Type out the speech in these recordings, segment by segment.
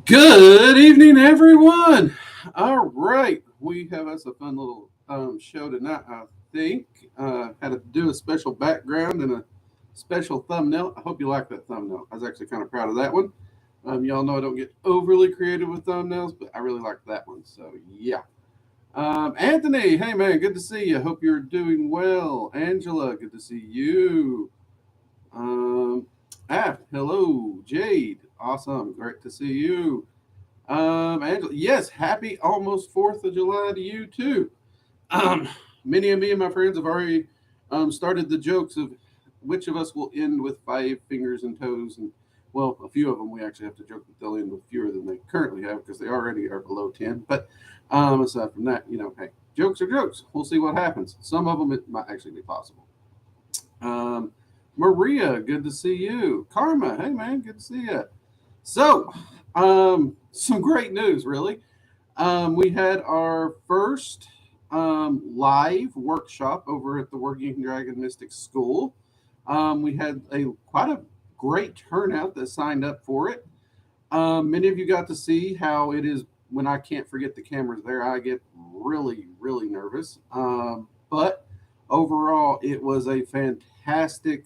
Good evening, everyone. All right, we have us a fun little show tonight. I think had to do a special background and a special thumbnail. I hope you like that thumbnail. I was actually kind of proud of that one. Y'all know I don't get overly creative with thumbnails, but I really like that one. So yeah. Anthony, hey man, good to see you. Hope you're doing well. Angela, good to see you. Um, hello, Jade. Awesome, great to see you. Angela, yes, happy almost 4th of July to you too. Um, many of me and my friends have already started the jokes of which of us will end with 5 fingers and toes, and well, a few of them we actually have to joke that they'll end with fewer than they currently have because they already are below 10. But aside from that, hey, jokes are jokes. We'll see what happens. Some of them it might actually be possible. Um, Maria, good to see you. Karma, hey man, good to see you. So, some great news, really. We had our first live workshop over at the Working Dragon Mystic School. We had a quite a great turnout that signed up for it. Many of you got to see how it is when I can't forget the cameras there. I get really, really nervous. But overall, it was a fantastic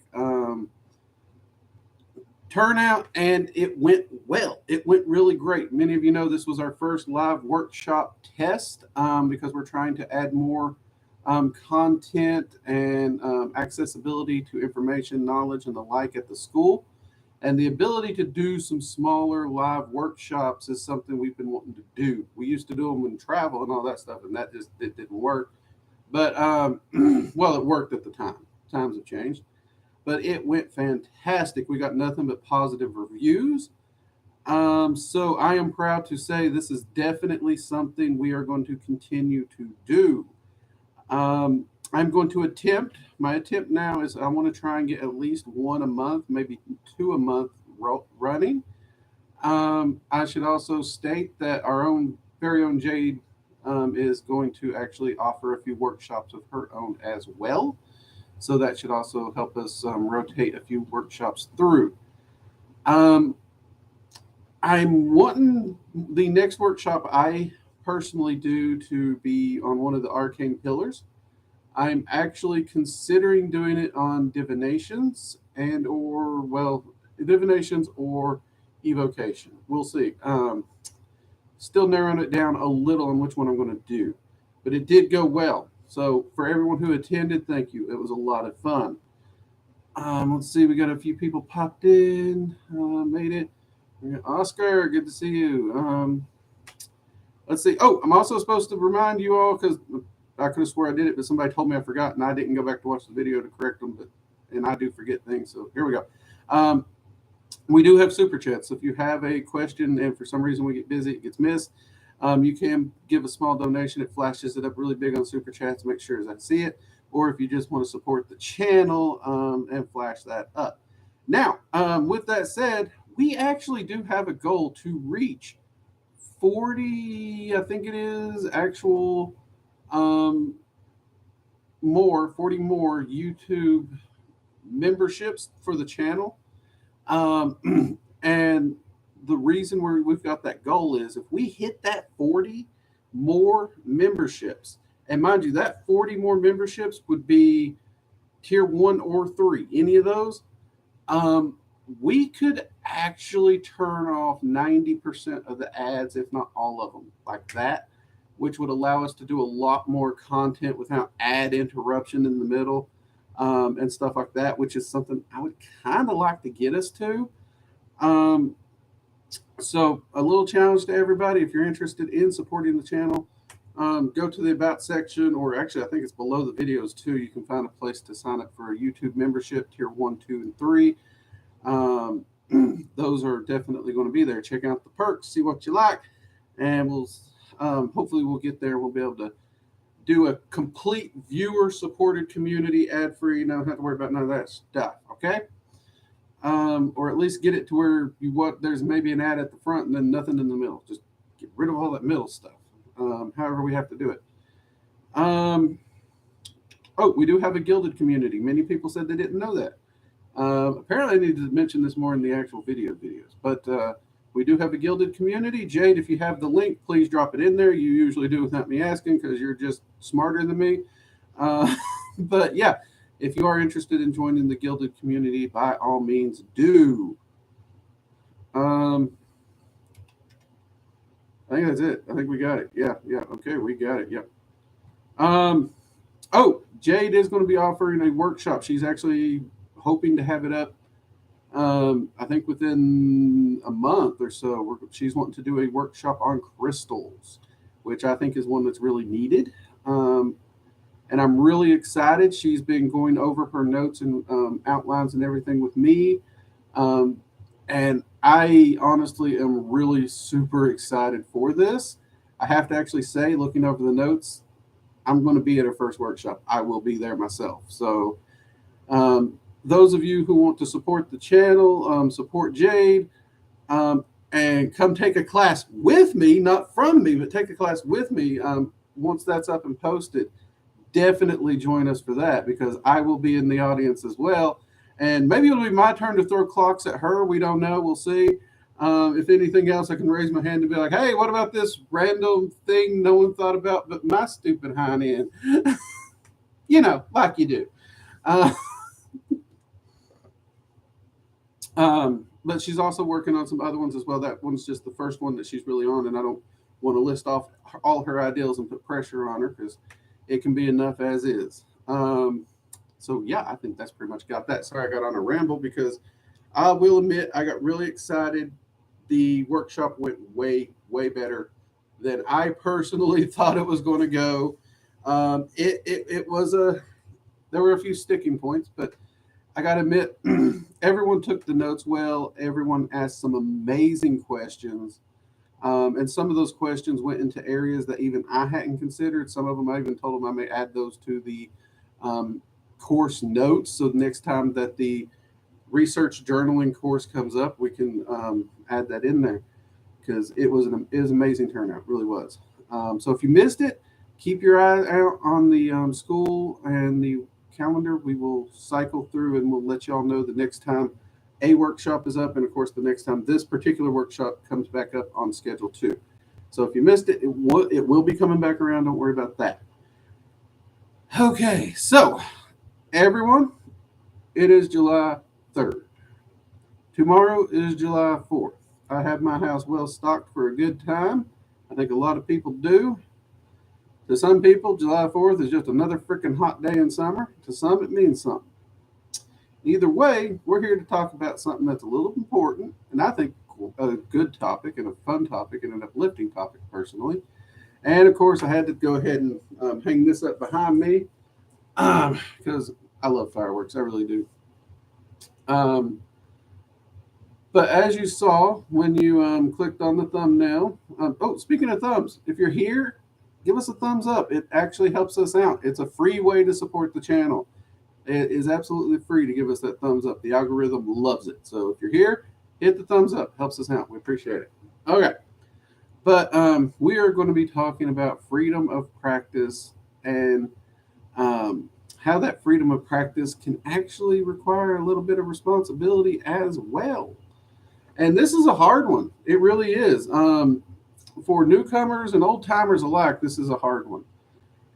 turnout and it went well. It went really great. Many of you know this was our first live workshop test because we're trying to add more content and accessibility to information, knowledge, and the like at the school. And the ability to do some smaller live workshops is something we've been wanting to do. We used to do them in travel and all that stuff, and that just it didn't work. But well, it worked at the time. Times have changed, but it went fantastic. We got nothing but positive reviews. So I am proud to say this is definitely something we are going to continue to do. I'm going to attempt. My attempt now is I want to try and get at least one a month, maybe two a month running. I should also state that our own very own Jade is going to actually offer a few workshops of her own as well. So that should also help us rotate a few workshops through. Um, I'm wanting the next workshop I personally do to be on one of the arcane pillars. I'm actually considering doing it on divinations and or well divinations or evocation. We'll see. Still narrowing it down a little on which one I'm going to do, but it did go well. So for everyone who attended, thank you. It was a lot of fun. Let's see, we got a few people popped in, made it. Oscar, good to see you. Let's see. Oh, I'm also supposed to remind you all because I could have swore I did it, but somebody told me I forgot, and I didn't go back to watch the video to correct them. But and I do forget things, so here we go. Um, we do have super chats. So if you have a question and for some reason we get busy, it gets missed, you can give a small donation. It flashes it up really big on super chats to make sure as I see it. Or if you just want to support the channel and flash that up. Now, with that said, we actually do have a goal to reach 40, I think it is, actual um, 40 more YouTube memberships for the channel. And the reason we've got that goal is if we hit that 40 more memberships, and mind you, that 40 more memberships would be tier 1 or 3, any of those, we could actually turn off 90% of the ads, if not all of them, like that, which would allow us to do a lot more content without ad interruption in the middle and stuff like that, which is something I would kind of like to get us to. Um, so, a little challenge to everybody if you're interested in supporting the channel. Go to the About section, or actually, I think it's below the videos too. You can find a place to sign up for a YouTube membership, tier 1, 2, and 3. Those are definitely going to be there. Check out the perks, see what you like, and we'll hopefully we'll get there. We'll be able to do a complete viewer supported community ad free. Don't have to worry about none of that stuff. Okay. Or at least get it to where there's maybe an ad at the front and then nothing in the middle. Just get rid of all that middle stuff. However we have to do it. Oh, we do have a gilded community. Many people said they didn't know that. Apparently, I need to mention this more in the actual videos. But We do have a gilded community. Jade, if you have the link, please drop it in there. You usually do without me asking because you're just smarter than me. But yeah, if you are interested in joining the gilded community, by all means do. I think that's it. I think we got it. Yeah. Okay, we got it. Yep. Oh, Jade is going to be offering a workshop. She's actually hoping to have it up. I think within a month or so. She's wanting to do a workshop on crystals, which I think is one that's really needed. And I'm really excited. She's been going over her notes and outlines and everything with me. And I honestly am really super excited for this. I have to actually say, looking over the notes, I'm going to be at her first workshop. I will be there myself. So those of you who want to support the channel, support Jade, and come take a class with me, not from me, but take a class with me once that's up and posted. Definitely join us for that because I will be in the audience as well. And maybe it'll be my turn to throw clocks at her. We don't know. We'll see. If anything else, I can raise my hand and be like, hey, what about this random thing no one thought about but my stupid hind end? Like you do. But she's also working on some other ones as well. That one's just the first one that she's really on, and I don't want to list off all her ideals and put pressure on her because it can be enough as is. So yeah, I think that's pretty much got that. Sorry, I got on a ramble because I will admit I got really excited. The workshop went way, way better than I personally thought it was going to go. It was there were a few sticking points, but I got to admit, everyone took the notes well. Everyone asked some amazing questions. And some of those questions went into areas that even I hadn't considered. Some of them I even told them I may add those to the course notes. So the next time that the research journaling course comes up, we can add that in there because it was an amazing turnout. It really was. So if you missed it, keep your eye out on the school and the calendar. We will cycle through and we'll let y'all know the next time a workshop is up, and of course the next time this particular workshop comes back up on schedule 2. So if you missed it, it will be coming back around. Don't worry about that. Okay, so everyone, it is July 3rd. Tomorrow is July 4th. I have my house well stocked for a good time. I think a lot of people do. To some people, July 4th is just another freaking hot day in summer. To some, it means something. Either way, we're here to talk about something that's a little important, and I think a good topic and a fun topic and an uplifting topic personally. And of course, I had to go ahead and hang this up behind me because I love fireworks. I really do. But as you saw when you clicked on the thumbnail, speaking of thumbs, if you're here, give us a thumbs up. It actually helps us out. It's a free way to support the channel. It is absolutely free to give us that thumbs up. The algorithm loves it. So if you're here, hit the thumbs up. Helps us out. We appreciate it. Okay. But we are going to be talking about freedom of practice and how that freedom of practice can actually require a little bit of responsibility as well. And this is a hard one. It really is. For newcomers and old timers alike, this is a hard one.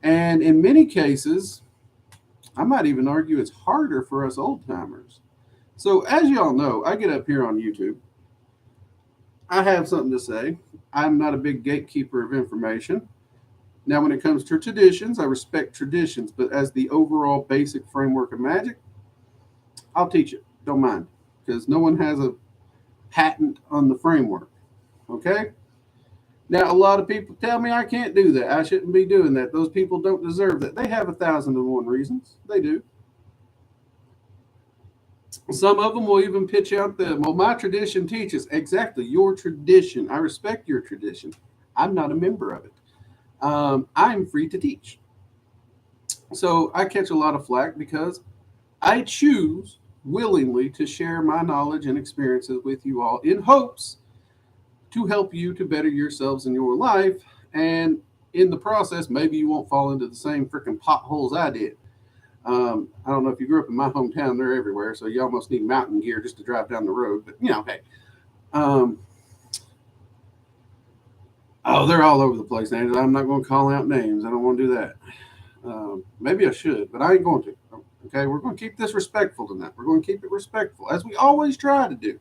And in many cases, I might even argue it's harder for us old timers. So as you all know, I get up here on YouTube. I have something to say. I'm not a big gatekeeper of information. Now, when it comes to traditions, I respect traditions, but as the overall basic framework of magic, I'll teach it. Don't mind, because no one has a patent on the framework. Okay? Now, a lot of people tell me I can't do that. I shouldn't be doing that. Those people don't deserve that. They have 1,001 reasons. They do. Some of them will even pitch out my tradition teaches. Exactly, your tradition. I respect your tradition. I'm not a member of it. I'm free to teach. So I catch a lot of flack because I choose willingly to share my knowledge and experiences with you all in hopes to help you to better yourselves in your life. And in the process, maybe you won't fall into the same freaking potholes I did. I don't know if you grew up in my hometown, they're everywhere. So you almost need mountain gear just to drive down the road. But, hey. Oh, they're all over the place, Angela. I'm not going to call out names. I don't want to do that. Maybe I should, but I ain't going to. Okay, we're going to keep this respectful tonight. We're going to keep it respectful, as we always try to do.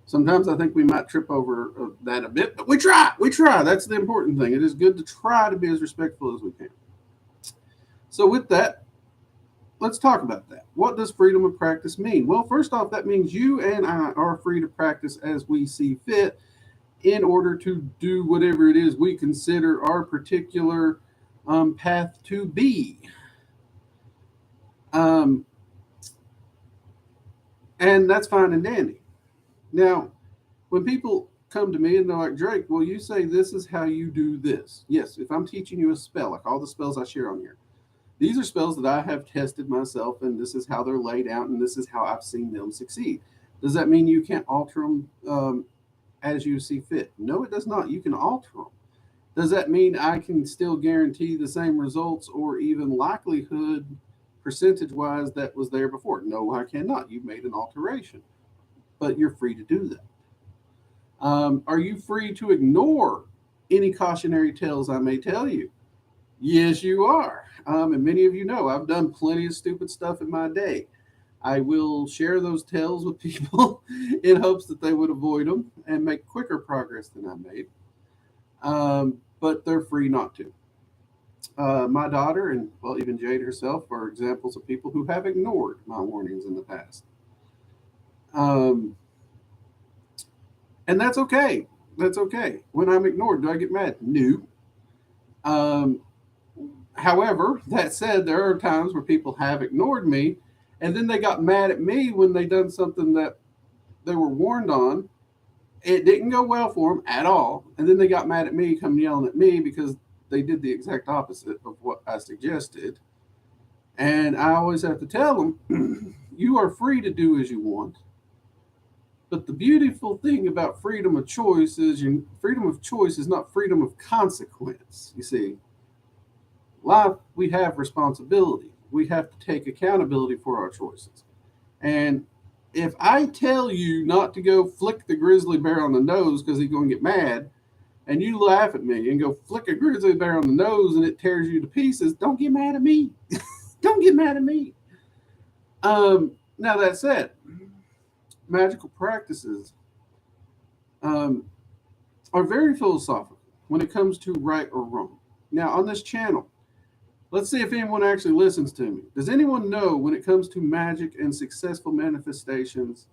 Sometimes I think we might trip over that a bit, but we try. We try. That's the important thing. It is good to try to be as respectful as we can. So, with that, let's talk about that. What does freedom of practice mean? Well, first off, that means you and I are free to practice as we see fit in order to do whatever it is we consider our particular path to be. Um, and that's fine and dandy. Now, when people come to me and they're like, Drake, well, you say this is how you do this. Yes, if I'm teaching you a spell, like all the spells I share on here, these are spells that I have tested myself, and this is how they're laid out, and this is how I've seen them succeed. Does that mean you can't alter them as you see fit? No, it does not. You can alter them. Does that mean I can still guarantee the same results or even likelihood percentage wise that was there before? No, I cannot. You've made an alteration, but you're free to do that. Are you free to ignore any cautionary tales I may tell you? Yes, you are. And many of you know I've done plenty of stupid stuff in my day. I will share those tales with people in hopes that they would avoid them and make quicker progress than I made. But they're free not to. My daughter and, well, even Jade herself are examples of people who have ignored my warnings in the past. Um, and that's okay. That's okay. When I'm ignored, do I get mad? No. Um, However, that said, there are times where people have ignored me and then they got mad at me when they done something that they were warned on. It didn't go well for them at all. And then they got mad at me, come yelling at me because they did the exact opposite of what I suggested. And I always have to tell them, you are free to do as you want. But the beautiful thing about freedom of choice is your freedom of choice is not freedom of consequence. You see, life, we have responsibility. We have to take accountability for our choices. And if I tell you not to go flick the grizzly bear on the nose because he's going to get mad, and you laugh at me and go flick a grizzly bear on the nose and it tears you to pieces, don't get mad at me. Don't get mad at me. Now, that said, magical practices are very philosophical when it comes to right or wrong. Now, on this channel, let's see if anyone actually listens to me. Does anyone know when it comes to magic and successful manifestations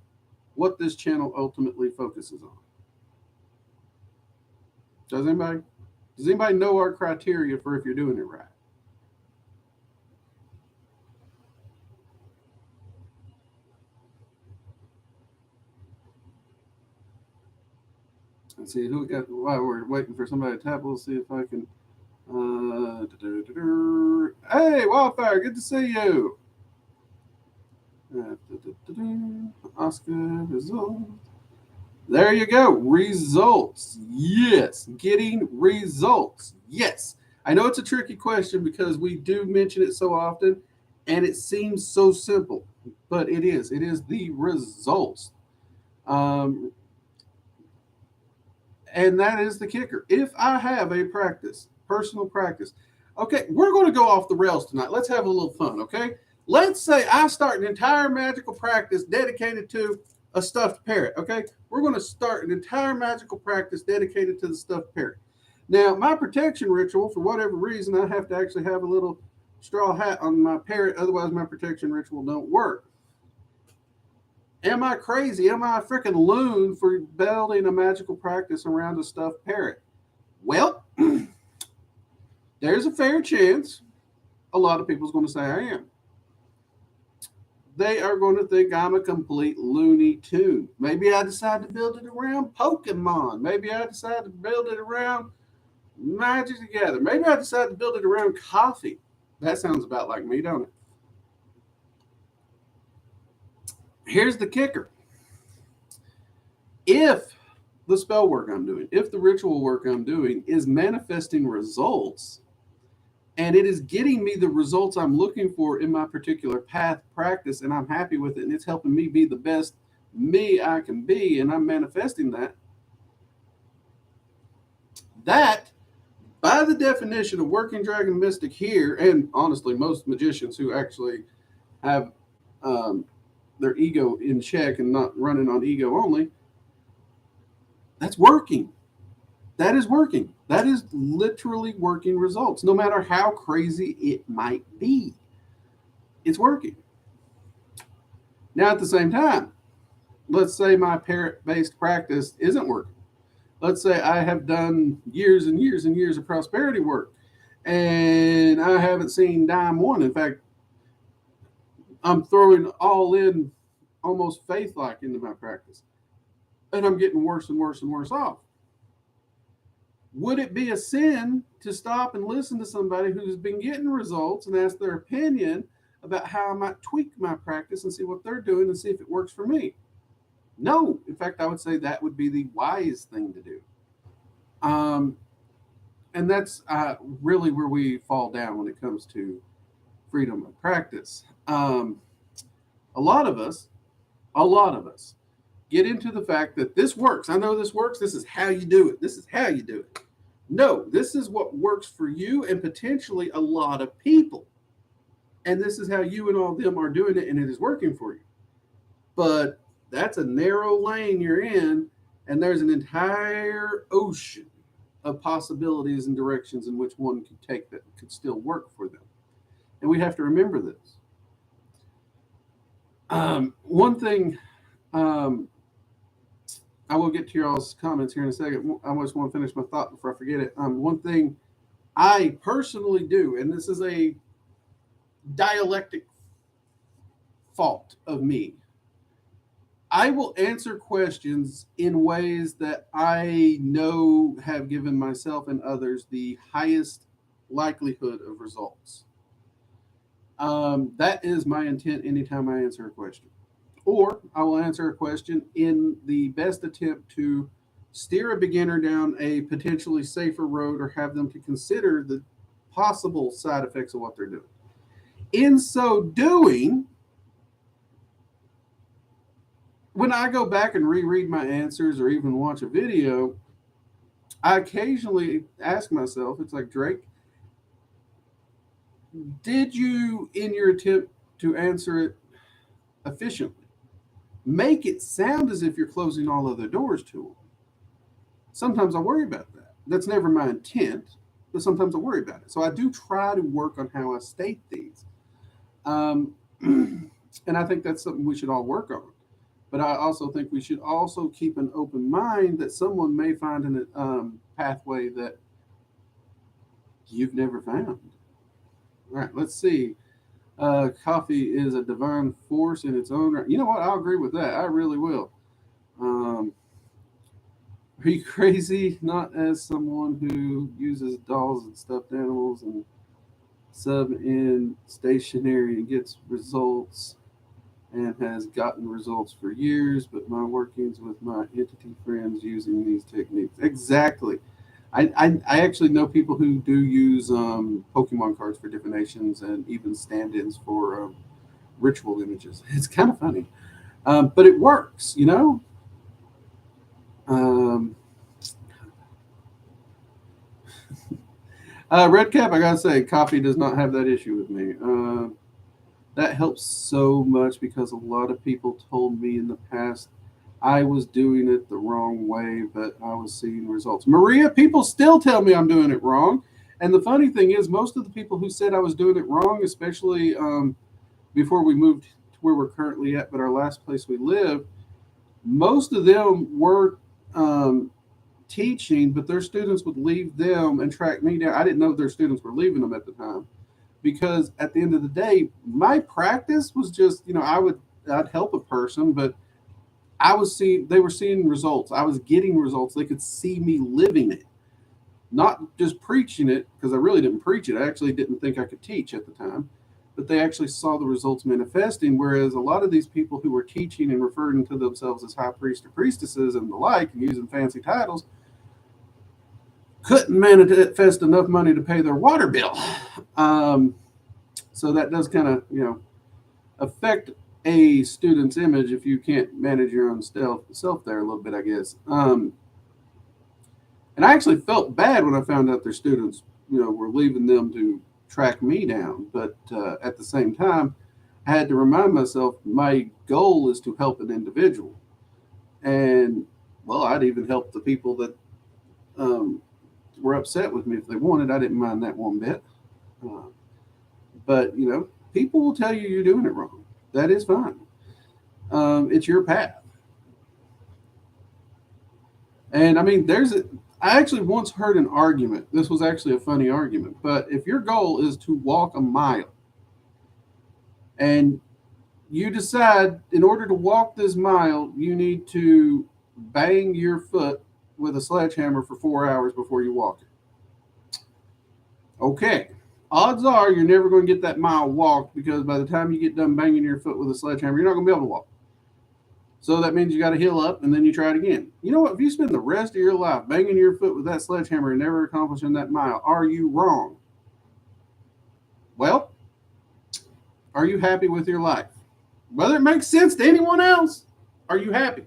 what this channel ultimately focuses on? Does anybody? Does anybody know our criteria for if you're doing it right? Let's see who got. While we're waiting for somebody to tap, we'll see if I can. Hey, Wildfire, good to see you. Oscar results. There you go. Results. Yes. Getting results. Yes. I know it's a tricky question because we do mention it so often and it seems so simple, but it is. It is the results. Um, and that is the kicker. If I have a practice, personal practice, okay, we're going to go off the rails tonight. Let's have a little fun, okay? Let's say I start an entire magical practice dedicated to a stuffed parrot, okay? We're going to start an entire magical practice dedicated to the stuffed parrot. Now, my protection ritual, for whatever reason, I have to actually have a little straw hat on my parrot, otherwise my protection ritual don't work. Am I crazy? Am I a freaking loon for building a magical practice around a stuffed parrot? Well, there's a fair chance a lot of people's going to say I am. They are going to think I'm a complete Looney Tune. Maybe I decide to build it around Pokemon. Maybe I decide to build it around Magic Together. Maybe I decide to build it around coffee. That sounds about like me, don't it? Here's the kicker. If the spell work I'm doing, if the ritual work I'm doing is manifesting results, and it is getting me the results I'm looking for in my particular path practice, and I'm happy with it, and it's helping me be the best me I can be, and I'm manifesting that, That, by the definition of working dragon mystic here, and honestly, most magicians who actually have their ego in check and not running on ego only, that's working. That is working. That is literally working results, no matter how crazy it might be. It's working. Now, at the same time, let's say my parrot based practice isn't working. Let's say I have done years and years and years of prosperity work and I haven't seen dime one. In fact, I'm throwing all in almost faith like into my practice and I'm getting worse and worse and worse off. Would it be a sin to stop and listen to somebody who's been getting results and ask their opinion about how I might tweak my practice and see what they're doing and see if it works for me? No. In fact, I would say that would be the wise thing to do. And that's really where we fall down when it comes to freedom of practice. A lot of us get into the fact that this works. I know this works. This is how you do it. This is how you do it. No, this is what works for you and potentially a lot of people. And this is how you and all of them are doing it, and it is working for you. But that's a narrow lane you're in, and there's an entire ocean of possibilities and directions in which one could take that could still work for them. And we have to remember this. One thing, I will get to y'all's comments here in a second. I just want to finish my thought before I forget it. One thing I personally do, and this is a dialectic fault of me, I will answer questions in ways that I know have given myself and others the highest likelihood of results. That is my intent anytime I answer a question. Or I will answer a question in the best attempt to steer a beginner down a potentially safer road or have them to consider the possible side effects of what they're doing. In so doing, when I go back and reread my answers or even watch a video, I occasionally ask myself, it's like, Drake, did you, in your attempt to answer it efficiently, make it sound as if you're closing all other doors to them? Sometimes I worry about that. That's never my intent, but sometimes I worry about it. So I do try to work on how I state these. And I think that's something we should all work on. But I also think we should also keep an open mind that someone may find a pathway that you've never found. All right, let's see. Coffee is a divine force in its own right. You know what? I'll agree with that. I really will. Are you crazy? Not as someone who uses dolls and stuffed animals and sub in stationery and gets results and has gotten results for years, but my workings with my entity friends using these techniques. Exactly. I actually know people who do use Pokemon cards for divinations and even stand-ins for ritual images. It's kind of funny, but it works, you know. Red Cap, I gotta say, coffee does not have that issue with me. That helps so much because a lot of people told me in the past I was doing it the wrong way, but I was seeing results. Maria, people still tell me I'm doing it wrong. And the funny thing is, most of the people who said I was doing it wrong, especially before we moved to where we're currently at, but our last place we lived, most of them were teaching, but their students would leave them and track me down. I didn't know their students were leaving them at the time. Because at the end of the day, my practice was just, I'd help a person, but they were seeing results. I was getting results. They could see me living it, not just preaching it, because I really didn't preach it. I actually didn't think I could teach at the time, but they actually saw the results manifesting. Whereas a lot of these people who were teaching and referring to themselves as high priest or priestesses and the like, and using fancy titles, couldn't manifest enough money to pay their water bill. So that does kind of, affect a student's image if you can't manage your own self there a little bit, I guess. And And I actually felt bad when I found out their students, were leaving them to track me down. But at the same time, I had to remind myself my goal is to help an individual. And, well, I'd even help the people that were upset with me if they wanted. I didn't mind that one bit. Uh, but, people will tell you you're doing it wrong. That is fine. It's your path. And I mean, I actually once heard an argument. This was actually a funny argument. But if your goal is to walk a mile and you decide in order to walk this mile, you need to bang your foot with a sledgehammer for 4 hours before you walk it. Okay. Odds are you're never going to get that mile walked because by the time you get done banging your foot with a sledgehammer, you're not going to be able to walk. So that means you got to heal up and then you try it again. You know what? If you spend the rest of your life banging your foot with that sledgehammer and never accomplishing that mile, are you wrong? Well, are you happy with your life? Whether it makes sense to anyone else, are you happy?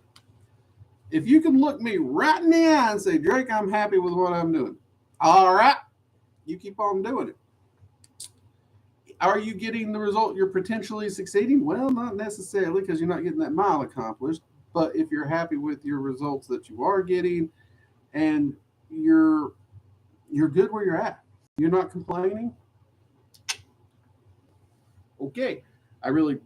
If you can look me right in the eye and say, Drake, I'm happy with what I'm doing. All right, you keep on doing it. Are you getting the result you're potentially succeeding? Well, not necessarily because you're not getting that mile accomplished. But if you're happy with your results that you are getting and you're good where you're at, you're not complaining. Okay, I really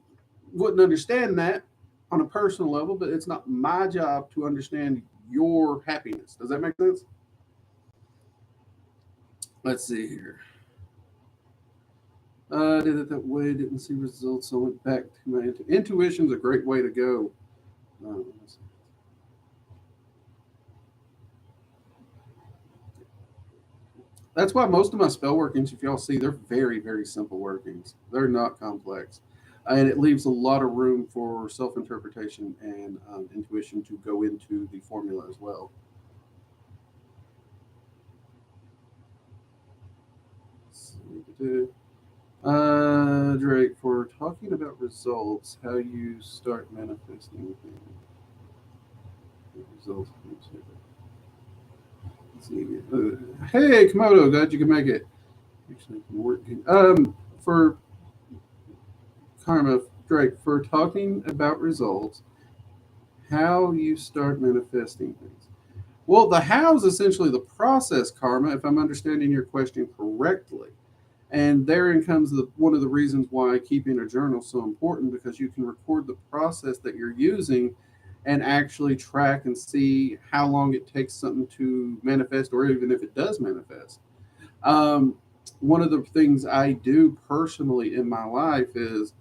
wouldn't understand that on a personal level, but it's not my job to understand your happiness. Does that make sense? Let's see here. Did it that way, didn't see results, so I went back to my intuition's a great way to go. That's why most of my spell workings, if y'all see, they're very, very simple workings. They're not complex. And it leaves a lot of room for self-interpretation and intuition to go into the formula as well. Drake, for talking about results, how you start manifesting results. Hey, Komodo, glad you can make it. Actually, working. For Karma, Drake, for talking about results, how you start manifesting things. Well, the how is essentially the process, Karma, if I'm understanding your question correctly. And therein comes one of the reasons why keeping a journal is so important, because you can record the process that you're using and actually track and see how long it takes something to manifest, or even if it does manifest. One of the things I do personally in my life is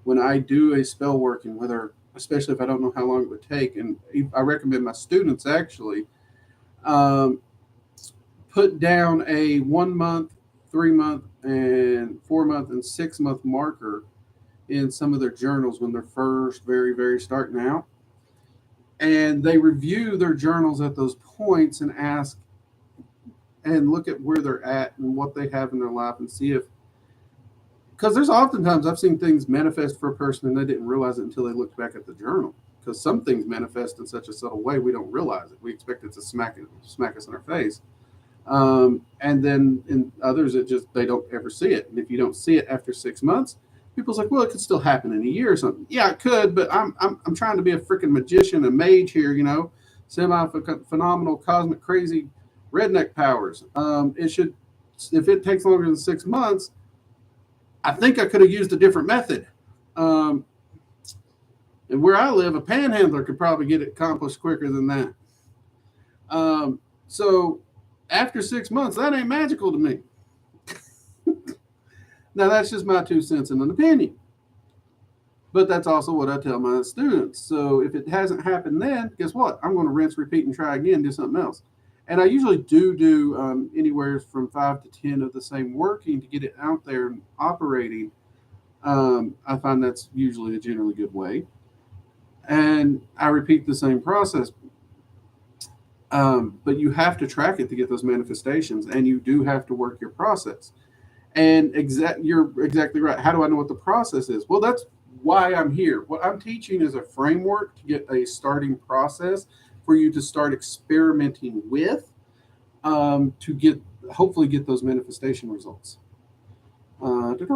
when I do a spell working, especially if I don't know how long it would take, and I recommend my students actually put down a 1 month, 3 month, and 4 month and 6 month marker in some of their journals when they're first very, very starting out. And they review their journals at those points and ask and look at where they're at and what they have in their life and see if, because there's oftentimes I've seen things manifest for a person and they didn't realize it until they looked back at the journal. Because some things manifest in such a subtle way we don't realize it. We expect it to smack us in our face. And then in others, they don't ever see it. And if you don't see it after 6 months, people's like, well, it could still happen in a year or something. Yeah, it could, but I'm trying to be a freaking magician, a mage here, semi-phenomenal, cosmic, crazy redneck powers. If it takes longer than 6 months, I think I could have used a different method. And where I live, a panhandler could probably get it accomplished quicker than that. So after 6 months, that ain't magical to me. Now, that's just my 2 cents and an opinion. But that's also what I tell my students. So if it hasn't happened then, guess what? I'm going to rinse, repeat, and try again, do something else. And I usually do anywhere from 5 to 10 of the same working to get it out there and operating. I find that's usually a generally good way. And I repeat the same process. But you have to track it to get those manifestations, and you do have to work your process. And you're exactly right. How do I know what the process is? Well, that's why I'm here. What I'm teaching is a framework to get a starting process for you to start experimenting with. to hopefully get those manifestation results. Did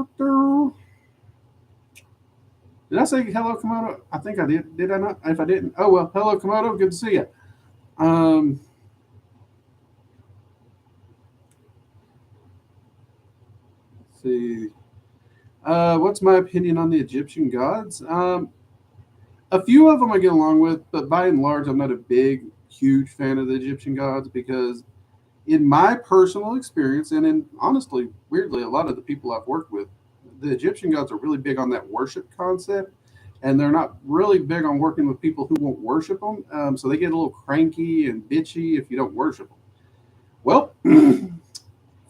I say hello, Komodo? I think I did. Did I not? If I didn't, oh well. Hello, Komodo. Good to see you. Um, let's see. What's my opinion on the Egyptian gods? A few of them I get along with, but by and large, I'm not a big, huge fan of the Egyptian gods because, in my personal experience, and in honestly, weirdly, a lot of the people I've worked with, the Egyptian gods are really big on that worship concept, and they're not really big on working with people who won't worship them. So they get a little cranky and bitchy if you don't worship them. Well, if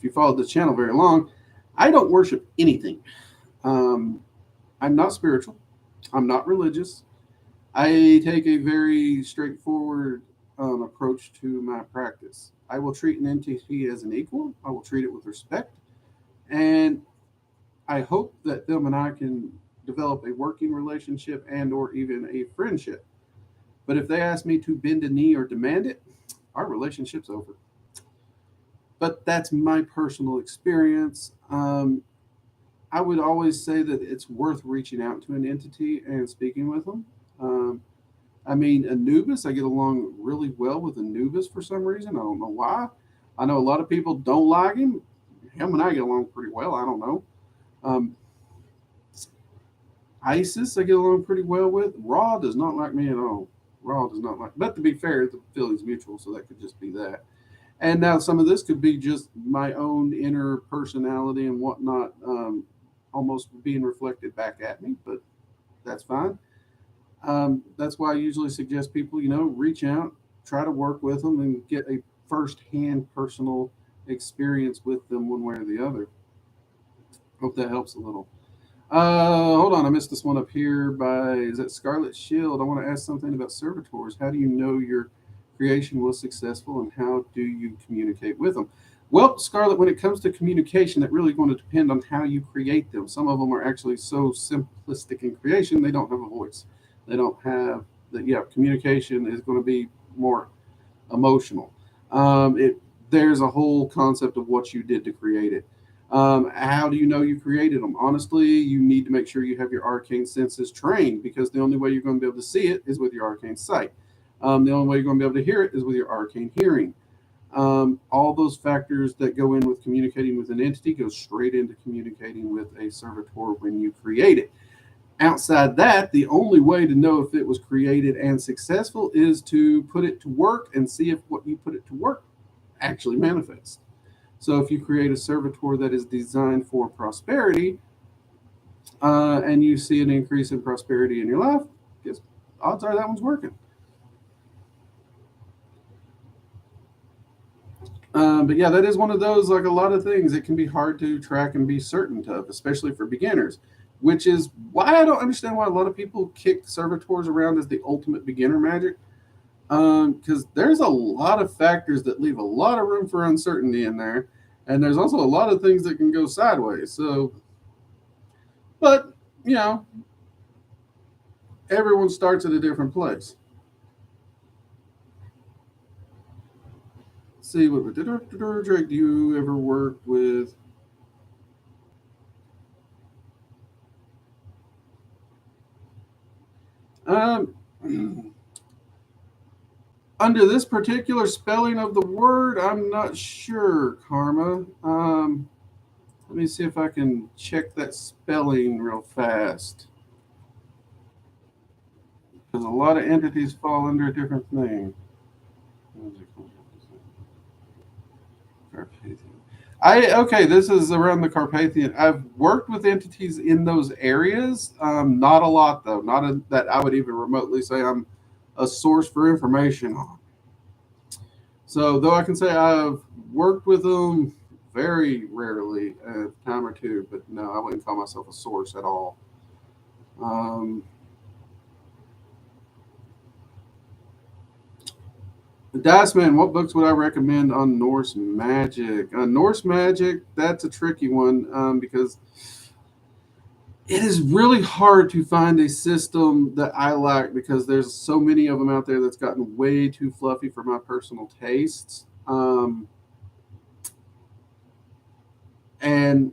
you followed the channel very long, I don't worship anything. Um, I'm not spiritual. I'm not religious. I take a very straightforward approach to my practice. I will treat an entity as an equal. I will treat it with respect, and I hope that them and I can develop a working relationship and/or even a friendship. But if they ask me to bend a knee or demand it, our relationship's over. But that's my personal experience. I would always say that it's worth reaching out to an entity and speaking with them. Um, I mean, Anubis, I get along really well with Anubis for some reason. I don't know why. I know a lot of people don't like him. Him and I get along pretty well. I don't know. Um, Isis, I get along pretty well with. Raw does not like me at all. Raw does not like. But to be fair, the feeling's mutual, so that could just be that. And now some of this could be just my own inner personality and whatnot, almost being reflected back at me. But that's fine. That's why I usually suggest people, reach out, try to work with them, and get a first-hand personal experience with them one way or the other. Hope that helps a little. Hold on, I missed this one up here by, is that Scarlet Shield? I want to ask something about servitors. How do you know your creation was successful, and how do you communicate with them? Well, Scarlet, when it comes to communication, it really going to depend on how you create them. Some of them are actually so simplistic in creation, they don't have a voice. They don't have that. Yeah, communication is going to be more emotional. There's a whole concept of what you did to create it. How do you know you created them? Honestly, you need to make sure you have your arcane senses trained, because the only way you're going to be able to see it is with your arcane sight. The only way you're going to be able to hear it is with your arcane hearing. All those factors that go in with communicating with an entity go straight into communicating with a servitor when you create it. Outside that, the only way to know if it was created and successful is to put it to work and see if what you put it to work actually manifests. So if you create a servitor that is designed for prosperity, and you see an increase in prosperity in your life, guess odds are that one's working. But yeah, that is one of those, like a lot of things, it can be hard to track and be certain of, especially for beginners, which is why I don't understand why a lot of people kick servitors around as the ultimate beginner magic. Because there's a lot of factors that leave a lot of room for uncertainty in there. And there's also a lot of things that can go sideways. So, but, everyone starts at a different place. Let's see, what Drake, do you ever work with? Um, Under this particular spelling of the word, I'm not sure, Karma. Let me see if I can check that spelling real fast. Because a lot of entities fall under a different thing. Carpathian. Okay, this is around the Carpathian. I've worked with entities in those areas. Not a lot though. That I would even remotely say I'm a source for information on. So though I can say I've worked with them very rarely, a time or two, but no, I wouldn't call myself a source at all. Dice Man, what books would I recommend on Norse magic? Norse magic, that's a tricky one, because it is really hard to find a system that I like, because there's so many of them out there that's gotten way too fluffy for my personal tastes. And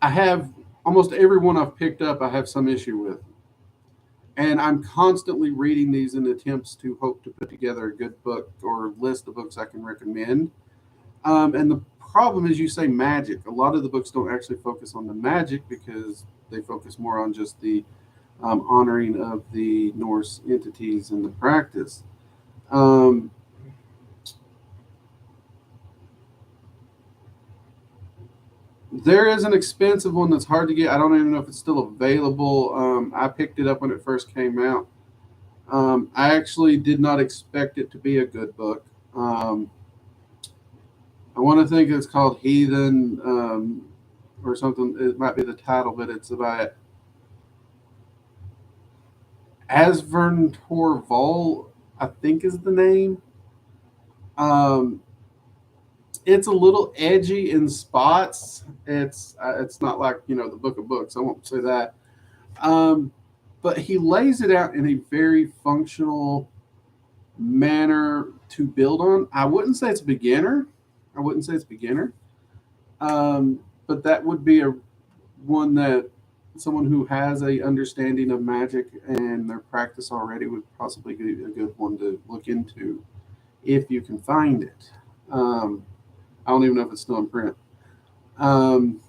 I have almost every one I've picked up, I have some issue with. And I'm constantly reading these in attempts to hope to put together a good book or list of books I can recommend. And the problem is, you say magic. A lot of the books don't actually focus on the magic because they focus more on just the honoring of the Norse entities and the practice. Um, there is an expensive one that's hard to get. I don't even know if it's still available. I picked it up when it first came out. I actually did not expect it to be a good book. I want to think it's called Heathen or something. It might be the title, but it's about Asvern Torval, I think is the name. Um, it's a little edgy in spots. It's not like the Book of Books. I won't say that. Um, but he lays it out in a very functional manner to build on. I wouldn't say it's beginner. I wouldn't say it's beginner. But that would be a one that someone who has a understanding of magic and their practice already would possibly be a good one to look into if you can find it. I don't even know if it's still in print. Um,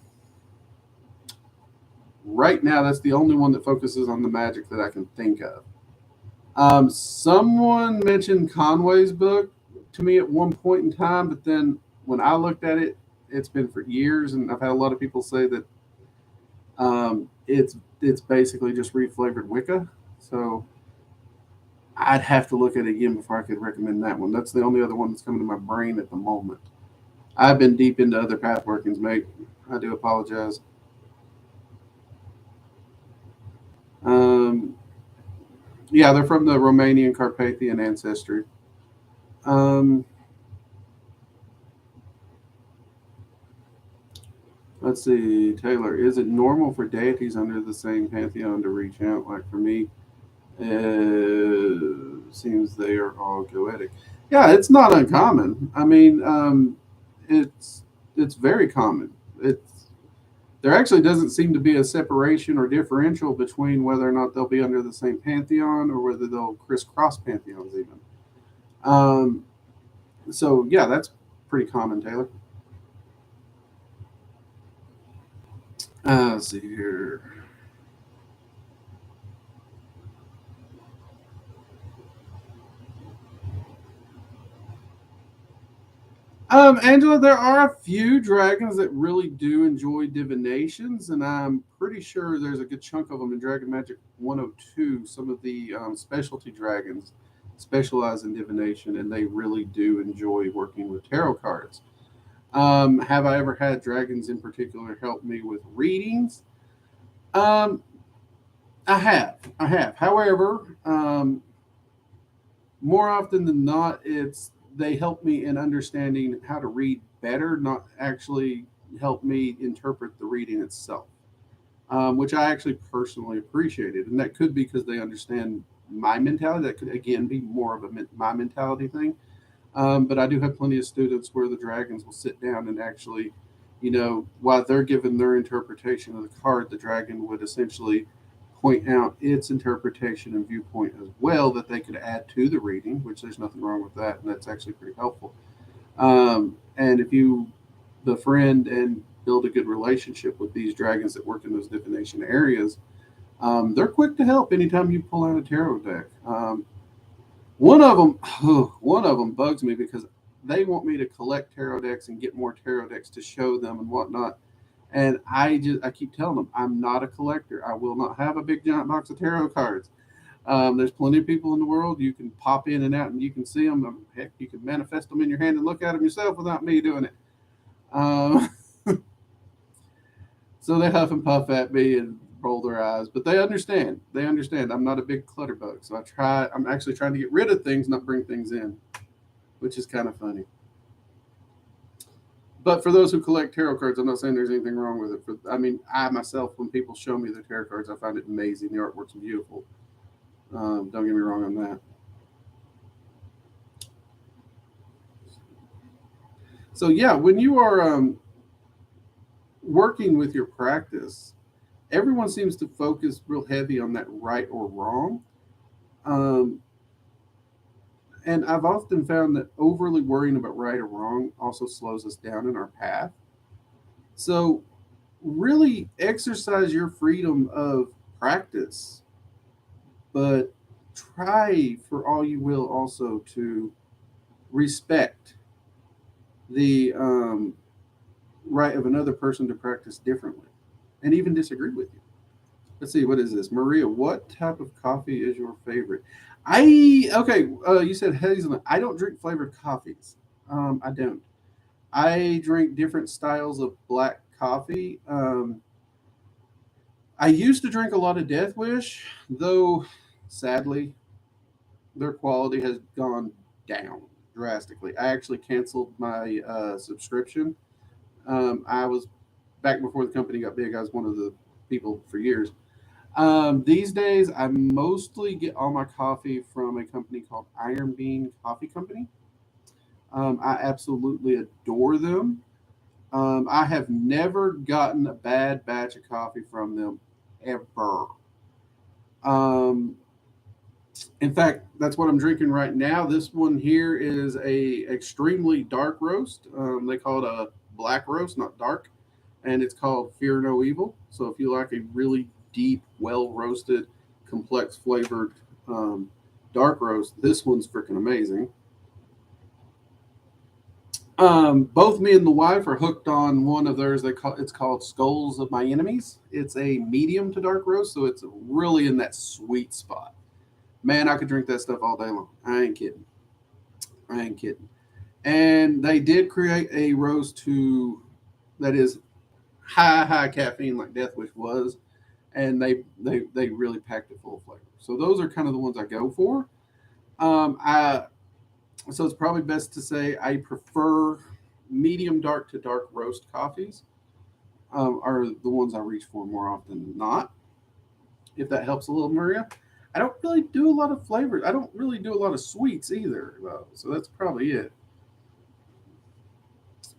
right now, that's the only one that focuses on the magic that I can think of. Someone mentioned Conway's book to me at one point in time, but then when I looked at it, it's been for years, and I've had a lot of people say that it's basically just reflavored Wicca. So I'd have to look at it again before I could recommend that one. That's the only other one that's coming to my brain at the moment. I've been deep into other path workings, mate. I do apologize. Um, yeah, they're from the Romanian Carpathian ancestry. Um, let's see, Taylor. Is it normal for deities under the same pantheon to reach out? Like for me, seems they are all goetic. Yeah, it's not uncommon. I mean, it's it's very common. It's there actually doesn't seem to be a separation or differential between whether or not they'll be under the same pantheon or whether they'll crisscross pantheons even. Um, so yeah, that's pretty common, Taylor. Let's see here. Angela, there are a few dragons that really do enjoy divinations, and I'm pretty sure there's a good chunk of them in Dragon Magic 102. Some of the specialty dragons specialize in divination, and they really do enjoy working with tarot cards. Have I ever had dragons in particular help me with readings? Um, I have. I have. However, more often than not, it's they help me in understanding how to read better, not actually help me interpret the reading itself, which I actually personally appreciated. And that could be because they understand my mentality. That could, again, be more of a my mentality thing. But I do have plenty of students where the dragons will sit down and actually, while they're given their interpretation of the card, the dragon would essentially point out its interpretation and viewpoint as well that they could add to the reading, which there's nothing wrong with that, and that's actually pretty helpful. And if you befriend and build a good relationship with these dragons that work in those divination areas, they're quick to help anytime you pull out a tarot deck. One of them, one of them bugs me because they want me to collect tarot decks and get more tarot decks to show them and whatnot. And I keep telling them I'm not a collector. I will not have a big giant box of tarot cards. There's plenty of people in the world you can pop in and out and you can see them. Heck, you can manifest them in your hand and look at them yourself without me doing it. Um, so they huff and puff at me and roll their eyes, but they understand. They understand. I'm not a big clutter bug, so I'm actually trying to get rid of things, not bring things in, which is kind of funny. But for those who collect tarot cards, I'm not saying there's anything wrong with it. I mean, I myself, when people show me their tarot cards, I find it amazing. The artwork's beautiful. Don't get me wrong on that. So yeah, when you are working with your practice, everyone seems to focus real heavy on that right or wrong. Um, and I've often found that overly worrying about right or wrong also slows us down in our path. So, really exercise your freedom of practice, but try for all you will also to respect the right of another person to practice differently and even disagree with you. Let's see, what is this? Maria, what type of coffee is your favorite? You said hazelnut. I don't drink flavored coffees. I don't. I drink different styles of black coffee. I used to drink a lot of Death Wish, though sadly, their quality has gone down drastically. I actually canceled my subscription. I was back before the company got big. I was one of the people for years. These days, I mostly get all my coffee from a company called Iron Bean Coffee Company. I absolutely adore them. I have never gotten a bad batch of coffee from them ever. Um, in fact, that's what I'm drinking right now. This one here is a extremely dark roast. They call it a black roast, not dark, and it's called Fear No Evil. So if you like a really deep, well roasted, complex flavored dark roast, this one's freaking amazing. Both me and the wife are hooked on one of theirs. It's called Skulls of My Enemies. It's a medium to dark roast, so it's really in that sweet spot. Man, I could drink that stuff all day long. I ain't kidding. I ain't kidding. And they did create a roast that is high caffeine like Death Wish was, and they really packed it full of flavor. So those are kind of the ones I go for. I So it's probably best to say I prefer medium dark to dark roast coffees. Are the ones I reach for more often than not. If that helps a little, Maria. I don't really do a lot of flavors. I don't really do a lot of sweets either, though. So that's probably it.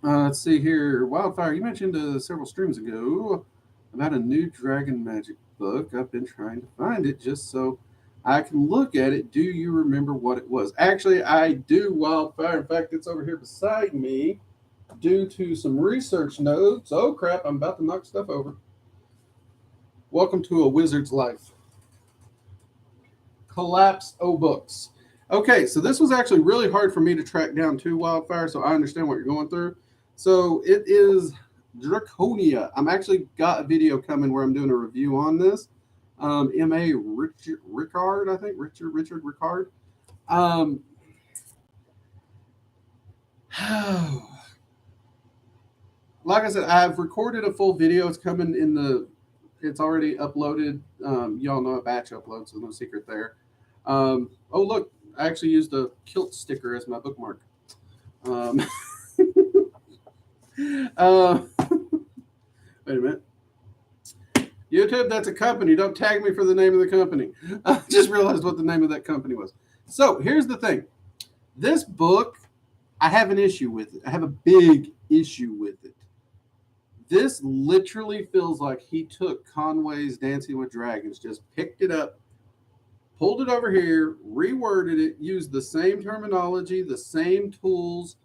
Let's see here. Wildfire, you mentioned several streams ago about a new Dragon Magic book. I've been trying to find it just so I can look at it. Do you remember what it was? Actually, I do, Wildfire. In fact, it's over here beside me due to some research notes. Oh, crap. I'm about to knock stuff over. Welcome to a wizard's life. Collapse O Books. Okay, so this was actually really hard for me to track down too, Wildfire, so I understand what you're going through. So it is Draconia. I'm actually got a video coming where I'm doing a review on this. M.A. Richard Rickard, I think. Richard Rickard. Like I said, I've recorded a full video. It's coming it's already uploaded. Y'all know a batch upload, so no secret there. Oh, look, I actually used a kilt sticker as my bookmark. Um, wait a minute. YouTube, that's a company. Don't tag me for the name of the company. I just realized what the name of that company was. So here's the thing. This book, I have an issue with it. I have a big issue with it. This literally feels like he took Conway's Dancing with Dragons, just picked it up, pulled it over here, reworded it, used the same terminology, the same tools.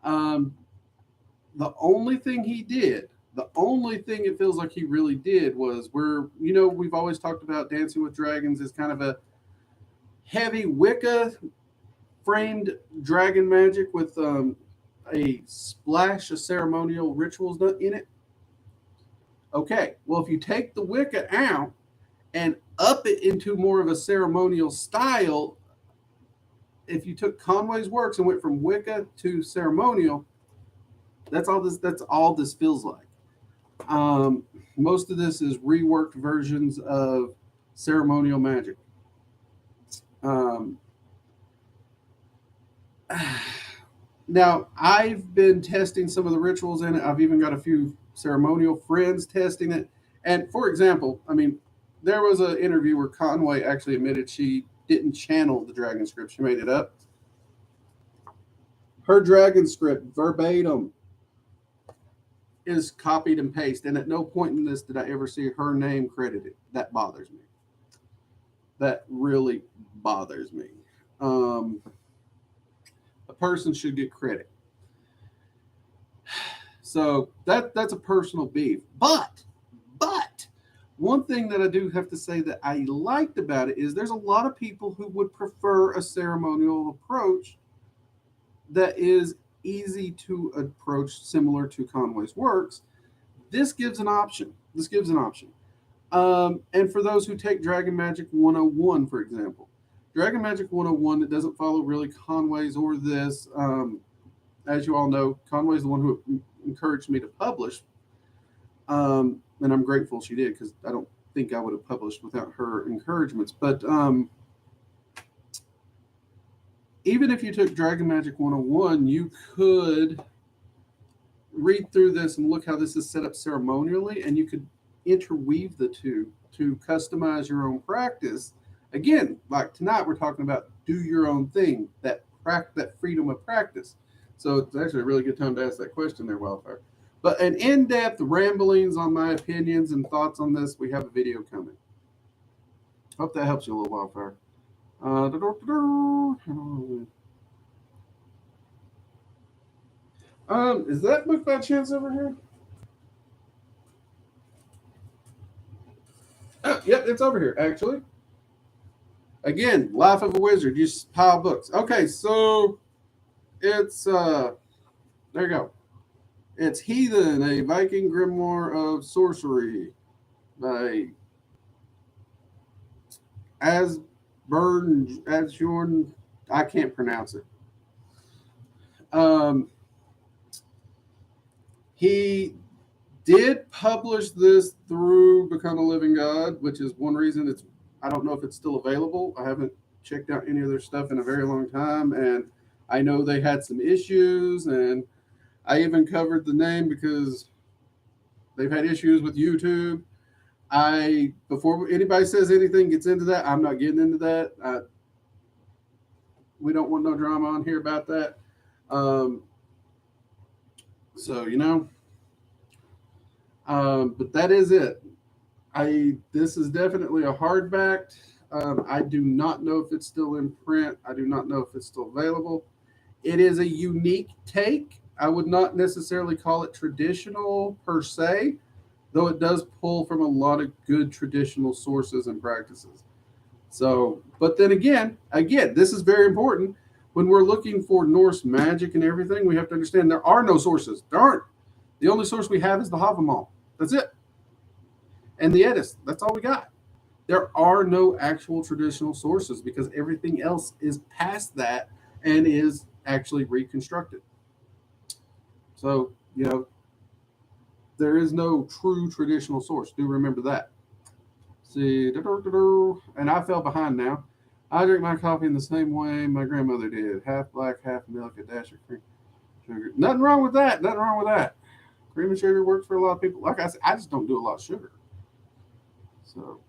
The only thing he did, the only thing it feels like he really did was we've always talked about Dancing with Dragons as kind of a heavy Wicca framed dragon magic with a splash of ceremonial rituals in it. Okay, well, if you take the Wicca out and up it into more of a ceremonial style, if you took Conway's works and went from Wicca to ceremonial, that's all this feels like. Most of this is reworked versions of ceremonial magic. Now, I've been testing some of the rituals in it. I've even got a few ceremonial friends testing it. And for example, I mean, there was an interview where Conway actually admitted she didn't channel the dragon script. She made it up. Her dragon script, verbatim. is copied and pasted, and at no point in this did I ever see her name credited. That bothers me. That really bothers me. A person should get credit. So that's a personal beef. But one thing that I do have to say that I liked about it is there's a lot of people who would prefer a ceremonial approach that is easy to approach, similar to Conway's works. This gives an option. And for those who take Dragon Magic 101, for example, Dragon Magic 101, it doesn't follow really Conway's or this. As you all know, Conway's the one who encouraged me to publish. And I'm grateful she did, because I don't think I would have published without her encouragements. But even if you took Dragon Magic 101, you could read through this and look how this is set up ceremonially, and you could interweave the two to customize your own practice. Again, like tonight, we're talking about do your own thing, that freedom of practice. So it's actually a really good time to ask that question there, Wildfire. But an in-depth ramblings on my opinions and thoughts on this, we have a video coming. Hope that helps you a little, Wildfire. Is that book by chance over here? Oh, yep, it's over here, actually. Again, Life of a Wizard. You pile books. Okay, so it's, there you go. It's Heathen, a Viking Grimoire of Sorcery by Asbjorn. I can't pronounce it. He did publish this through Become a Living God, which is one reason I don't know if it's still available. I haven't checked out any of their stuff in a very long time, and I know they had some issues, and I even covered the name because they've had issues with YouTube. Before anybody says anything gets into that, I'm not getting into that. We don't want no drama on here about that. So, but that is it. This is definitely a hardback. I do not know if it's still in print. I do not know if it's still available. It is a unique take. I would not necessarily call it traditional per se, though it does pull from a lot of good traditional sources and practices. So, but then again, this is very important. When we're looking for Norse magic and everything, we have to understand there are no sources. There aren't. The only source we have is the Havamal. That's it. And the Edis. That's all we got. There are no actual traditional sources because everything else is past that and is actually reconstructed. So, there is no true traditional source. Do remember that. See, and I fell behind now. I drink my coffee in the same way my grandmother did. Half black, half milk, a dash of cream sugar. Nothing wrong with that. Cream and sugar works for a lot of people. Like I said, I just don't do a lot of sugar. So,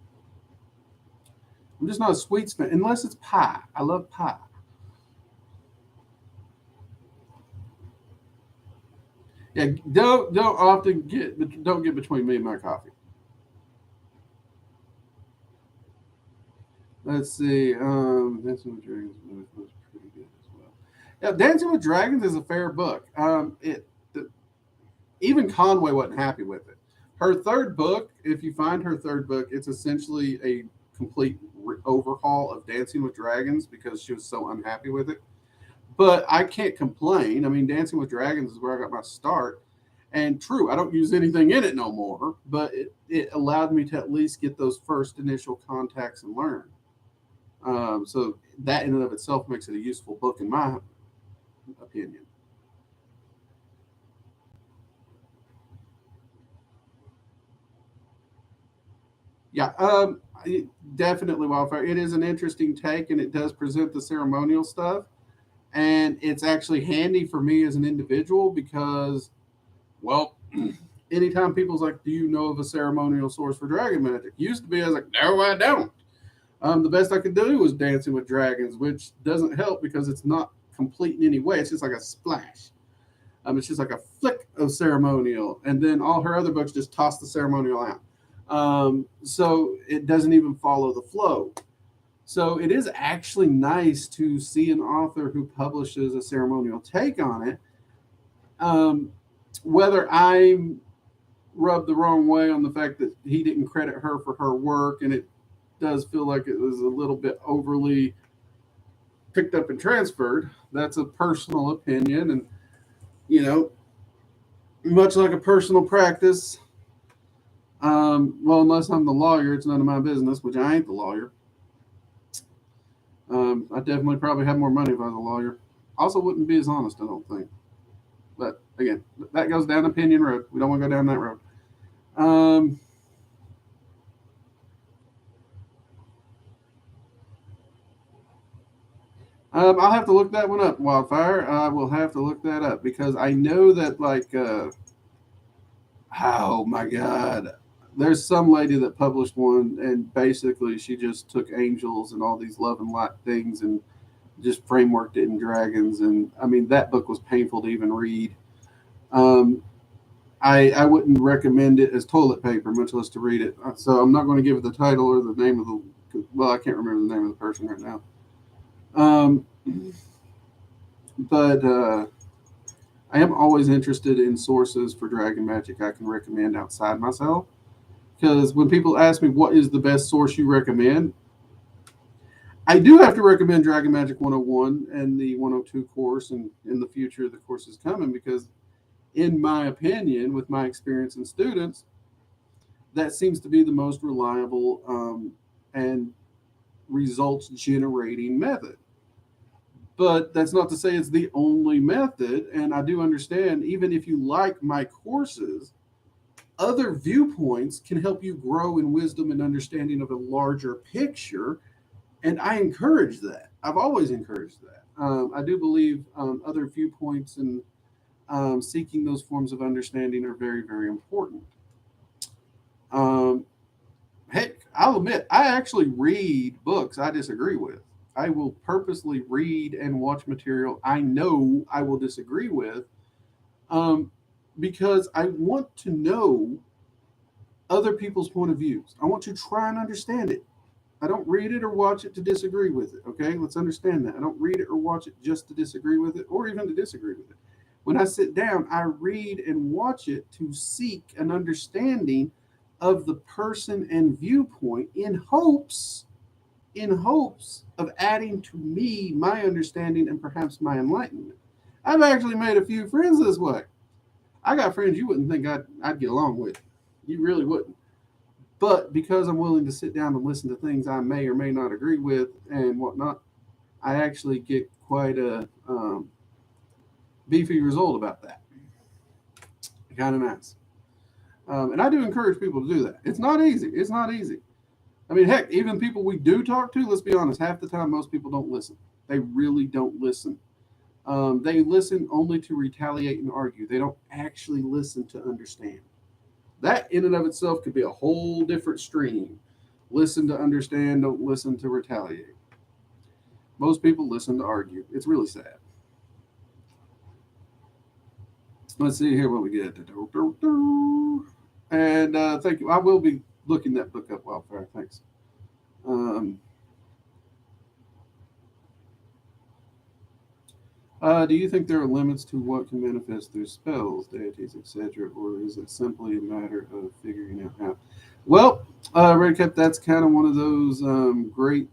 I'm just not a sweets fan, unless it's pie. I love pie. Yeah, don't get between me and my coffee. Let's see. Dancing with Dragons was pretty good as well. Yeah, Dancing with Dragons is a fair book. Even Conway wasn't happy with it. Her third book, if you find her third book, it's essentially a complete overhaul of Dancing with Dragons because she was so unhappy with it. But I can't complain. I mean, Dancing with Dragons is where I got my start. And true, I don't use anything in it no more, but it allowed me to at least get those first initial contacts and learn. So that in and of itself makes it a useful book in my opinion. Yeah, definitely Wildfire. It is an interesting take, and it does present the ceremonial stuff. And it's actually handy for me as an individual because, well, anytime people's like, do you know of a ceremonial source for dragon magic? Used to be, I was like, no, I don't. The best I could do was Dancing with Dragons, which doesn't help because it's not complete in any way. It's just like a splash. It's just like a flick of ceremonial, and then all her other books just toss the ceremonial out. So it doesn't even follow the flow. So it is actually nice to see an author who publishes a ceremonial take on it. Whether I'm rubbed the wrong way on the fact that he didn't credit her for her work, and it does feel like it was a little bit overly picked up and transferred. That's a personal opinion, and you know, much like a personal practice. Well, unless I'm the lawyer, it's none of my business, which I ain't the lawyer. I definitely probably have more money if I was a lawyer. Also, wouldn't be as honest, I don't think. But again, that goes down opinion road. We don't want to go down that road. I'll have to look that one up, Wildfire. I will have to look that up because I know that, like, oh my God, there's some lady that published one, and basically she just took angels and all these love and light things and just frameworked it in dragons. And I mean, that book was painful to even read. Um, I wouldn't recommend it as toilet paper, much less to read it. So I'm not going to give it the title or the name of the. Well, I can't remember the name of the person right now. Um, but I am always interested in sources for dragon magic I can recommend outside myself. Because when people ask me what is the best source you recommend, I do have to recommend Dragon Magic 101 and the 102 course, and in the future the course is coming because, in my opinion, with my experience in students, that seems to be the most reliable and results generating method. But that's not to say it's the only method. And I do understand, even if you like my courses, other viewpoints can help you grow in wisdom and understanding of a larger picture. And I encourage that. I've always encouraged that. I do believe other viewpoints and seeking those forms of understanding are very, very important. Um, Heck, I'll admit, I actually read books I disagree with. I will purposely read and watch material I know I will disagree with um, because I want to know other people's point of views. I want to try and understand it. I don't read it or watch it to disagree with it. Okay, let's understand that. I don't read it or watch it just to disagree with it or even to disagree with it. When I sit down, I read and watch it to seek an understanding of the person and viewpoint in hopes of adding to me my understanding and perhaps my enlightenment. I've actually made a few friends this way. I got friends you wouldn't think I'd get along with. You really wouldn't. But because I'm willing to sit down and listen to things I may or may not agree with and whatnot, I actually get quite a beefy result about that. Kind of nice. And I do encourage people to do that. It's not easy. It's not easy. I mean, heck, even people we do talk to, let's be honest, half the time most people don't listen. They really don't listen. They listen only to retaliate and argue. They don't actually listen to understand. That in and of itself could be a whole different stream. Listen to understand, don't listen to retaliate. Most people listen to argue. It's really sad. Let's see here what we get. And thank you. I will be looking that book up, Wildfire. Thanks. Um, do you think there are limits to what can manifest through spells, deities, etc., or is it simply a matter of figuring out how? Well, Red Cap, that's kind of one of those great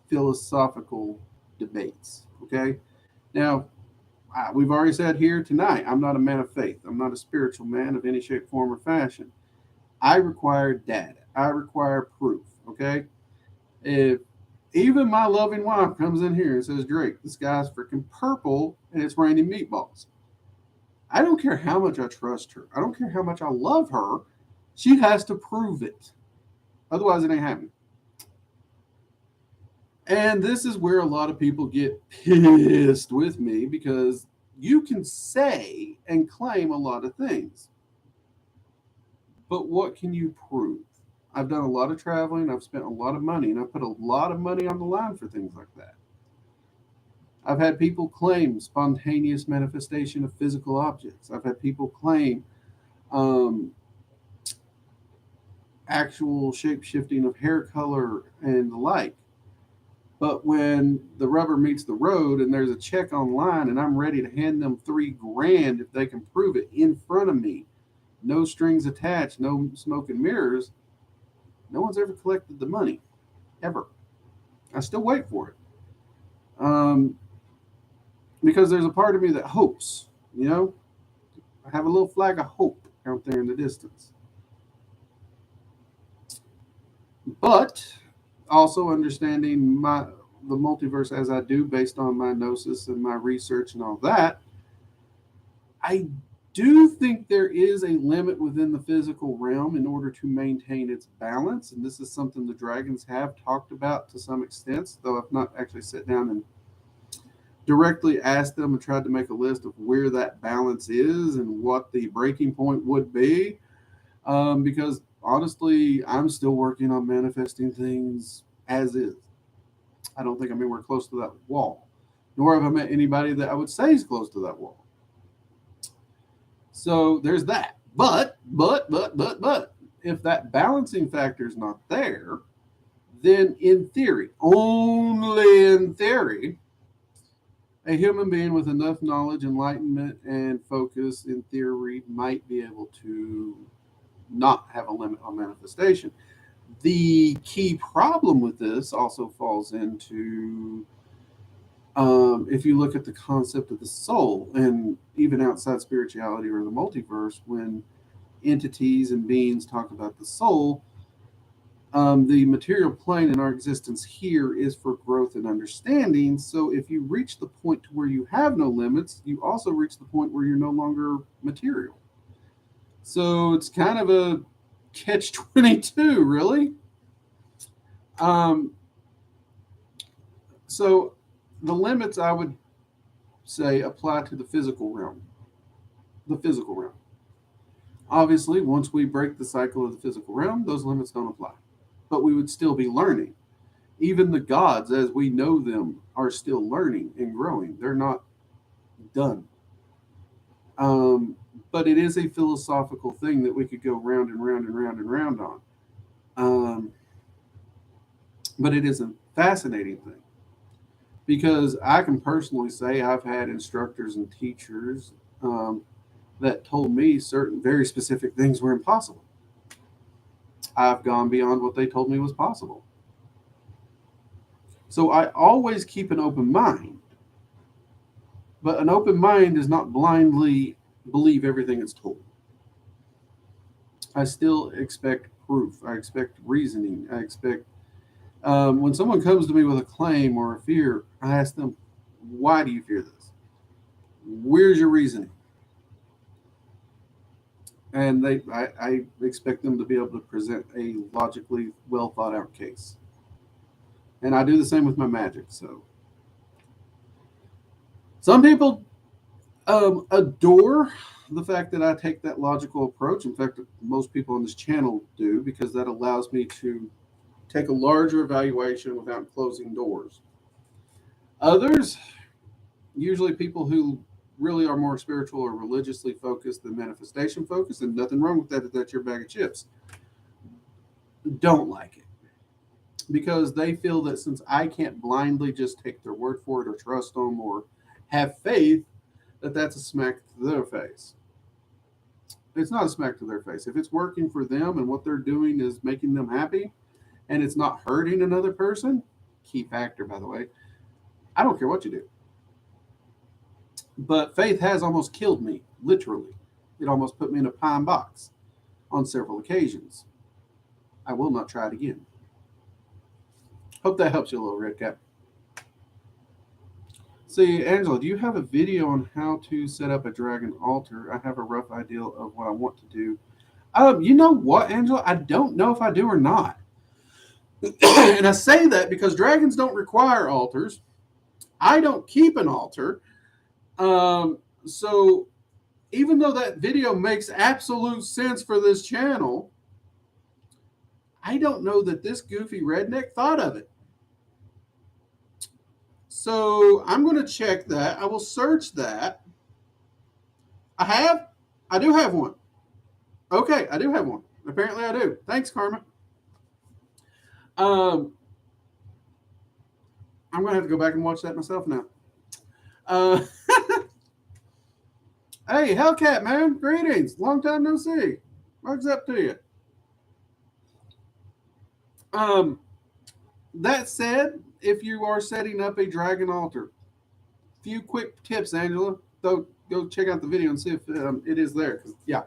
philosophical debates. Okay, now we've already said here tonight, I'm not a man of faith. I'm not a spiritual man of any shape, form, or fashion. I require data. I require proof. Okay, if even my loving wife comes in here and says, Drake, the sky's freaking purple and it's raining meatballs. I don't care how much I trust her. I don't care how much I love her. She has to prove it. Otherwise, it ain't happening. And this is where a lot of people get pissed with me because you can say and claim a lot of things. But what can you prove? I've done a lot of traveling. I've spent a lot of money, and I put a lot of money on the line for things like that. I've had people claim spontaneous manifestation of physical objects. I've had people claim um, actual shape shifting of hair color and the like. But when the rubber meets the road and there's a check online and I'm ready to hand them $3,000 if they can prove it in front of me, no strings attached, no smoke and mirrors, no one's ever collected the money, ever. I still wait for it. Um, because there's a part of me that hopes, you know, I have a little flag of hope out there in the distance. But also understanding the multiverse as I do based on my gnosis and my research and all that, I do think there is a limit within the physical realm in order to maintain its balance. And this is something the dragons have talked about to some extent, though I've not actually sat down and directly asked them and tried to make a list of where that balance is and what the breaking point would be. Because honestly, I'm still working on manifesting things as is. I don't think I'm anywhere close to that wall, nor have I met anybody that I would say is close to that wall. So there's that. But, if that balancing factor is not there, then in theory, only in theory, a human being with enough knowledge, enlightenment, and focus, in theory, might be able to not have a limit on manifestation. The key problem with this also falls into if you look at the concept of the soul, and even outside spirituality or the multiverse, when entities and beings talk about the soul, the material plane in our existence here is for growth and understanding. So if you reach the point to where you have no limits, you also reach the point where you're no longer material. So it's kind of a catch-22, really. So the limits, I would say, apply to the physical realm. The physical realm. Obviously, once we break the cycle of the physical realm, those limits don't apply. But we would still be learning. Even the gods, as we know them, are still learning and growing. They're not done. But it is a philosophical thing that we could go round and round and round and round on. But it is a fascinating thing, because I can personally say I've had instructors and teachers that told me certain very specific things were impossible. I've gone beyond what they told me was possible. So I always keep an open mind, but an open mind does not blindly believe everything it's told. I still expect proof. I expect reasoning. I expect when someone comes to me with a claim or a fear, I ask them, why do you fear this? Where's your reasoning? And I expect them to be able to present a logically well thought out case. And I do the same with my magic. So some people adore the fact that I take that logical approach. In fact, most people on this channel do, because that allows me to take a larger evaluation without closing doors. Others, usually people who really are more spiritual or religiously focused than manifestation focused, and nothing wrong with that if that's your bag of chips, don't like it, because they feel that since I can't blindly just take their word for it or trust them or have faith, that that's a smack to their face. It's not a smack to their face. If it's working for them and what they're doing is making them happy and it's not hurting another person, key factor, by the way, I don't care what you do. But faith has almost killed me, literally. It almost put me in a pine box on several occasions. I will not try it again. Hope that helps you a little, Red Cap. See, Angela, do you have a video on how to set up a dragon altar? I have a rough idea of what I want to do. You know what, Angela? I don't know if I do or not. And I say that because dragons don't require altars. I don't keep an altar. So even though that video makes absolute sense for this channel, I don't know that this goofy redneck thought of it. So I'm going to check that. I will search that. I do have one. Okay, I do have one. Apparently I do. Thanks, Karma. I'm going to have to go back and watch that myself now. Hey, Hellcat, man. Greetings. Long time no see. What's up to you? That said, if you are setting up a dragon altar, few quick tips, Angela. So go check out the video and see if it is there. Yeah.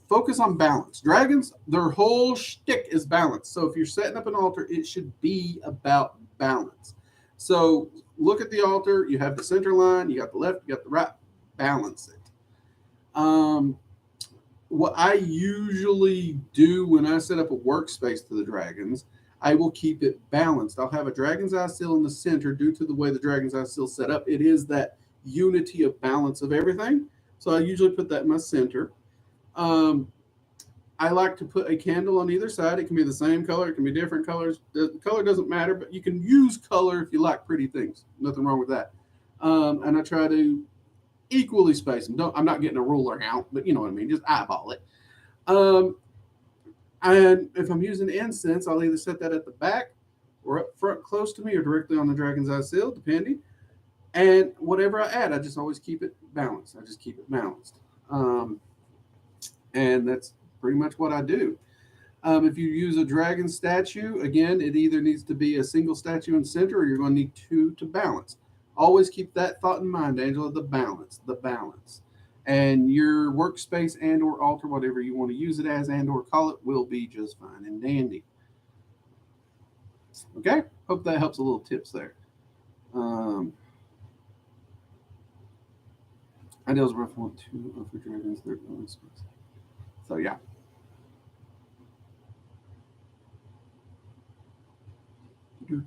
Focus on balance. Dragons, their whole shtick is balance. So if you're setting up an altar, it should be about balance. So look at the altar. You have the center line. You got the left. You got the right. Balance it. What I usually do when I set up a workspace for the dragons, I will keep it balanced. I'll have a dragon's eye seal in the center due to the way the dragon's eye seal is set up. It is that unity of balance of everything. So I usually put that in my center. I like to put a candle on either side. It can be the same color. It can be different colors. The color doesn't matter, but you can use color if you like pretty things. Nothing wrong with that. And I try to equally space them. I'm not getting a ruler out, but you know what I mean. Just eyeball it. And if I'm using incense, I'll either set that at the back or up front close to me or directly on the dragon's eye seal, depending. And whatever I add, I just always keep it balanced. I just keep it balanced. And that's pretty much what I do. If you use a dragon statue, again, it either needs to be a single statue in center or you're going to need two to balance. Always keep that thought in mind, Angela, the balance. And your workspace and or altar, whatever you want to use it as and or call it, will be just fine and dandy. Okay? Hope that helps a little tips there. Ideals rough 1, 2 for dragons, third one. So yeah. You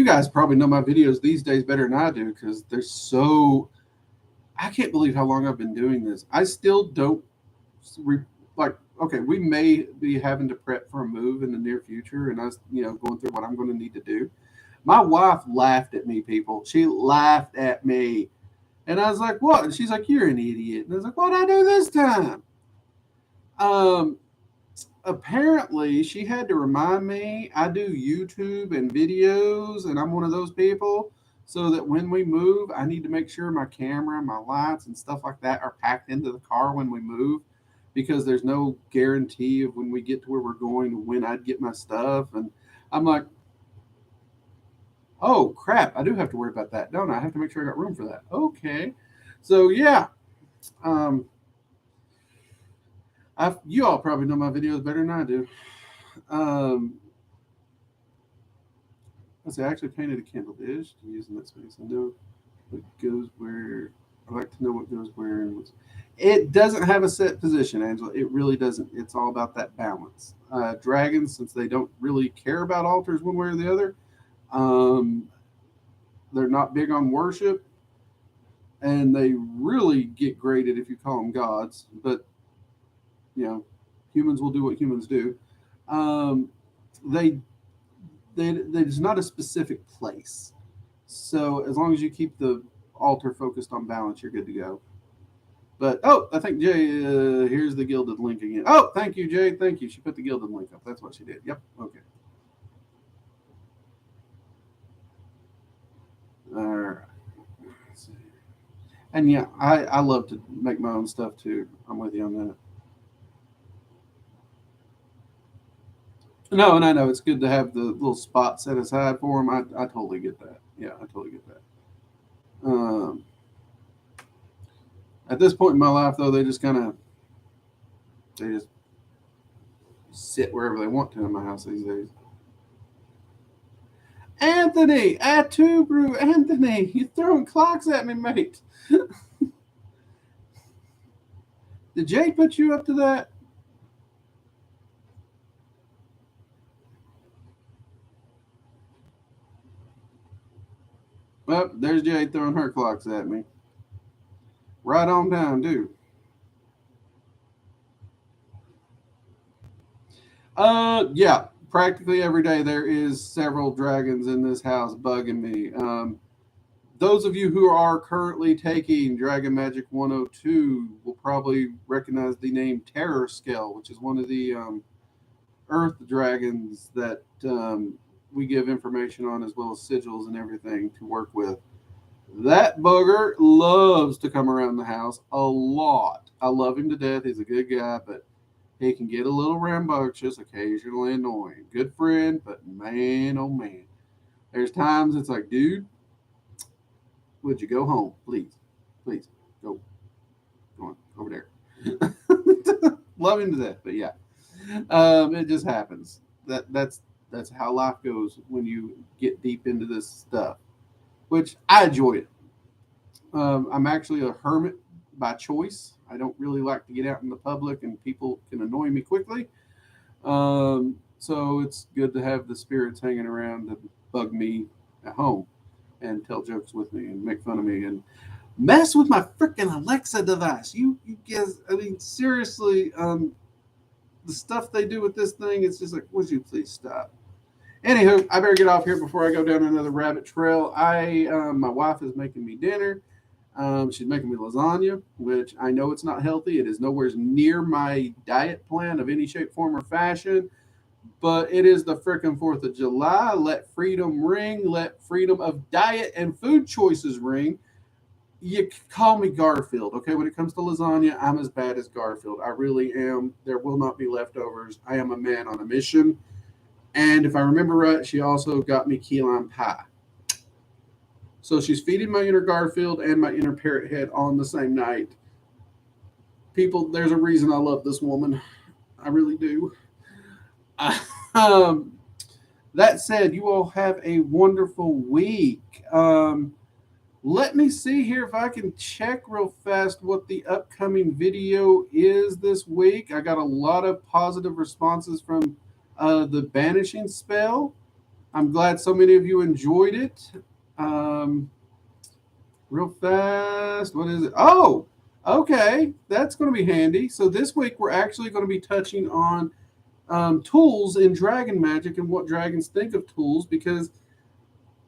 guys probably know my videos these days better than I do because they're so. I can't believe how long I've been doing this. I still don't okay, we may be having to prep for a move in the near future, and us, going through what I'm going to need to do. My wife laughed at me, people. She laughed at me, and I was like, "What?" And she's like, "You're an idiot." And I was like, "What'd I do this time?" Apparently she had to remind me I do YouTube and videos, and I'm one of those people, so that when we move, I need to make sure my camera, my lights, and stuff like that are packed into the car when we move, because there's no guarantee of when we get to where we're going when I'd get my stuff. And I'm like, oh crap, I do have to worry about that, don't I? I have to make sure I got room for that. Okay. So yeah. You all probably know my videos better than I do. Let's see, I actually painted a candle dish to use in that space. I know what goes where. I like to know what goes where. And it doesn't have a set position, Angela. It really doesn't. It's all about that balance. Dragons, since they don't really care about altars one way or the other, they're not big on worship, and they really get graded if you call them gods. But humans will do what humans do. There's not a specific place. So as long as you keep the altar focused on balance, you're good to go. But, I think Jay, here's the gilded link again. Oh, thank you, Jay. Thank you. She put the gilded link up. That's what she did. Yep. Okay. All right. Let's see. And yeah, I love to make my own stuff too. I'm with you on that. No, and I know it's good to have the little spot set aside for them. I totally get that. Yeah, I totally get that. At this point in my life, though, they just sit wherever they want to in my house these days. Anthony, Brew, Anthony, you're throwing clocks at me, mate. Did Jay put you up to that? Well, there's Jay throwing her clocks at me. Right on down, dude. Yeah. practically every day there is several dragons in this house bugging me. Those of you who are currently taking Dragon Magic 102 will probably recognize the name Terror Scale, which is one of the earth dragons that we give information on, as well as sigils and everything to work with. That bugger loves to come around the house a lot. I love him to death. He's a good guy, but he can get a little rambunctious, occasionally annoying. Good friend, but man, oh man. There's times it's like, dude, would you go home, please? Please, go. Go on, over there. Love him to death, but yeah. It just happens. That's how life goes when you get deep into this stuff, which I enjoy it. I'm actually a hermit by choice. I don't really like to get out in the public, and people can annoy me quickly. So it's good to have the spirits hanging around to bug me at home and tell jokes with me and make fun of me and mess with my freaking Alexa device. You guys, I mean, seriously, the stuff they do with this thing, it's just like, would you please stop? Anywho, I better get off here before I go down another rabbit trail. My wife is making me dinner. She's making me lasagna, which I know it's not healthy. It is nowhere near my diet plan of any shape, form, or fashion. But it is the frickin' 4th of July. Let freedom ring. Let freedom of diet and food choices ring. You call me Garfield, okay? When it comes to lasagna, I'm as bad as Garfield. I really am. There will not be leftovers. I am a man on a mission. And if I remember right, she also got me key lime pie. So she's feeding my inner Garfield and my inner parrot head on the same night. People, there's a reason I love this woman. I really do. Um, that said, you all have a wonderful week. Let me see here if I can check real fast what the upcoming video is this week. I got a lot of positive responses from the banishing spell. I'm glad so many of you enjoyed it. Real fast, what is it? Oh, okay, that's going to be handy. So this week we're actually going to be touching on tools in dragon magic and what dragons think of tools, because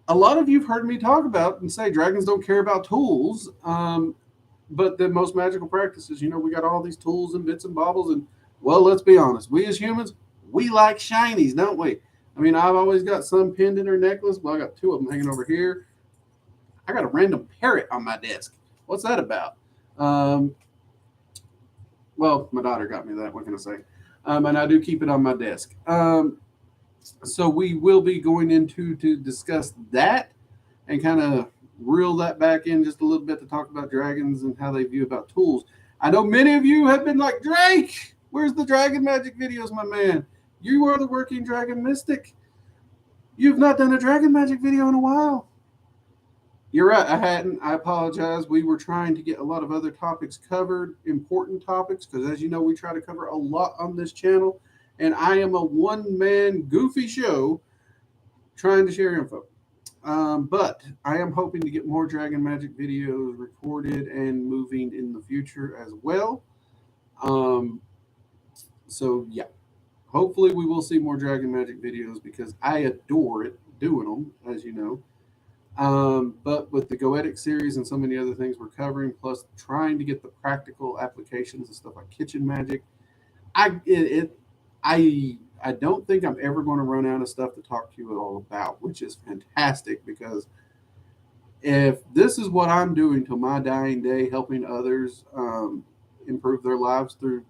a lot of you've heard me talk about and say dragons don't care about tools, but the most magical practices, we got all these tools and bits and baubles, and well, let's be honest, we as humans, we like shinies, don't we? I mean, I've always got some pinned in her necklace. Well, I got two of them hanging over here. I got a random parrot on my desk. What's that about? Well, my daughter got me that. What can I say? And I do keep it on my desk. So we will be going into to discuss that and kind of reel that back in just a little bit to talk about dragons and how they view about tools. I know many of you have been like, Drake, where's the dragon magic videos, my man? You are the working dragon mystic. You've not done a dragon magic video in a while. You're right, I hadn't. I apologize. We were trying to get a lot of other topics covered, important topics, because as you know, we try to cover a lot on this channel. And I am a one-man goofy show trying to share info. But I am hoping to get more Dragon Magic videos recorded and moving in the future as well. So, yeah. Hopefully we will see more Dragon Magic videos because I adore it doing them, as you know. But with the Goetic series and so many other things we're covering, plus trying to get the practical applications and stuff like kitchen magic, I don't think I'm ever going to run out of stuff to talk to you all about, which is fantastic, because if this is what I'm doing till my dying day, helping others improve their lives through,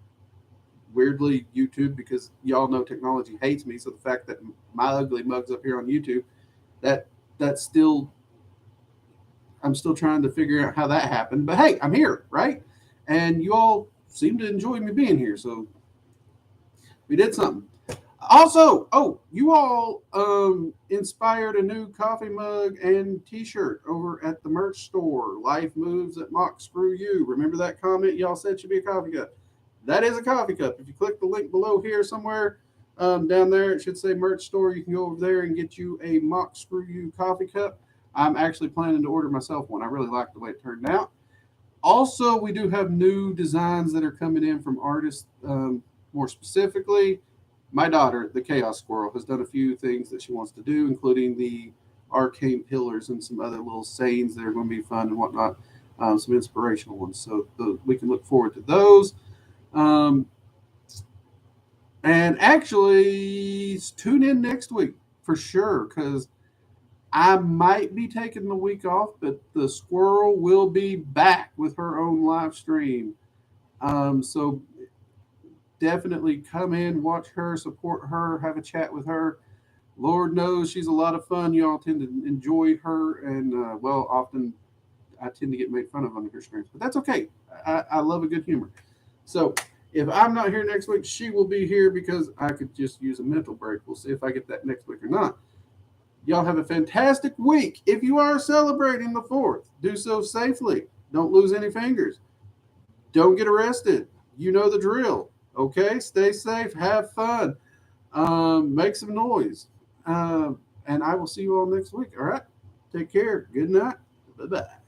weirdly, YouTube, because y'all know technology hates me, so the fact that my ugly mug's up here on YouTube, that's still, I'm still trying to figure out how that happened. But hey, I'm here, right? And you all seem to enjoy me being here, so we did something. Also, you all inspired a new coffee mug and t-shirt over at the merch store. Life moves at Mock Screw You. Remember that comment y'all said should be a coffee cup? That is a coffee cup. If you click the link below here somewhere, down there, it should say merch store. You can go over there and get you a Mock Screw You coffee cup. I'm actually planning to order myself one. I really like the way it turned out. Also, we do have new designs that are coming in from artists. More specifically, my daughter, the Chaos Squirrel, has done a few things that she wants to do, including the arcane pillars and some other little sayings that are going to be fun and whatnot, some inspirational ones. So we can look forward to those. Um, and actually, tune in next week for sure, because I might be taking the week off, but the squirrel will be back with her own live stream. So definitely come in, watch her, support her, have a chat with her. Lord knows she's a lot of fun. Y'all tend to enjoy her, and well, often I tend to get made fun of on her streams, but that's okay. I love a good humor. So if I'm not here next week, she will be here because I could just use a mental break. We'll see if I get that next week or not. Y'all have a fantastic week. If you are celebrating the 4th, do so safely. Don't lose any fingers. Don't get arrested. You know the drill. Okay? Stay safe. Have fun. Make some noise. And I will see you all next week. All right? Take care. Good night. Bye-bye.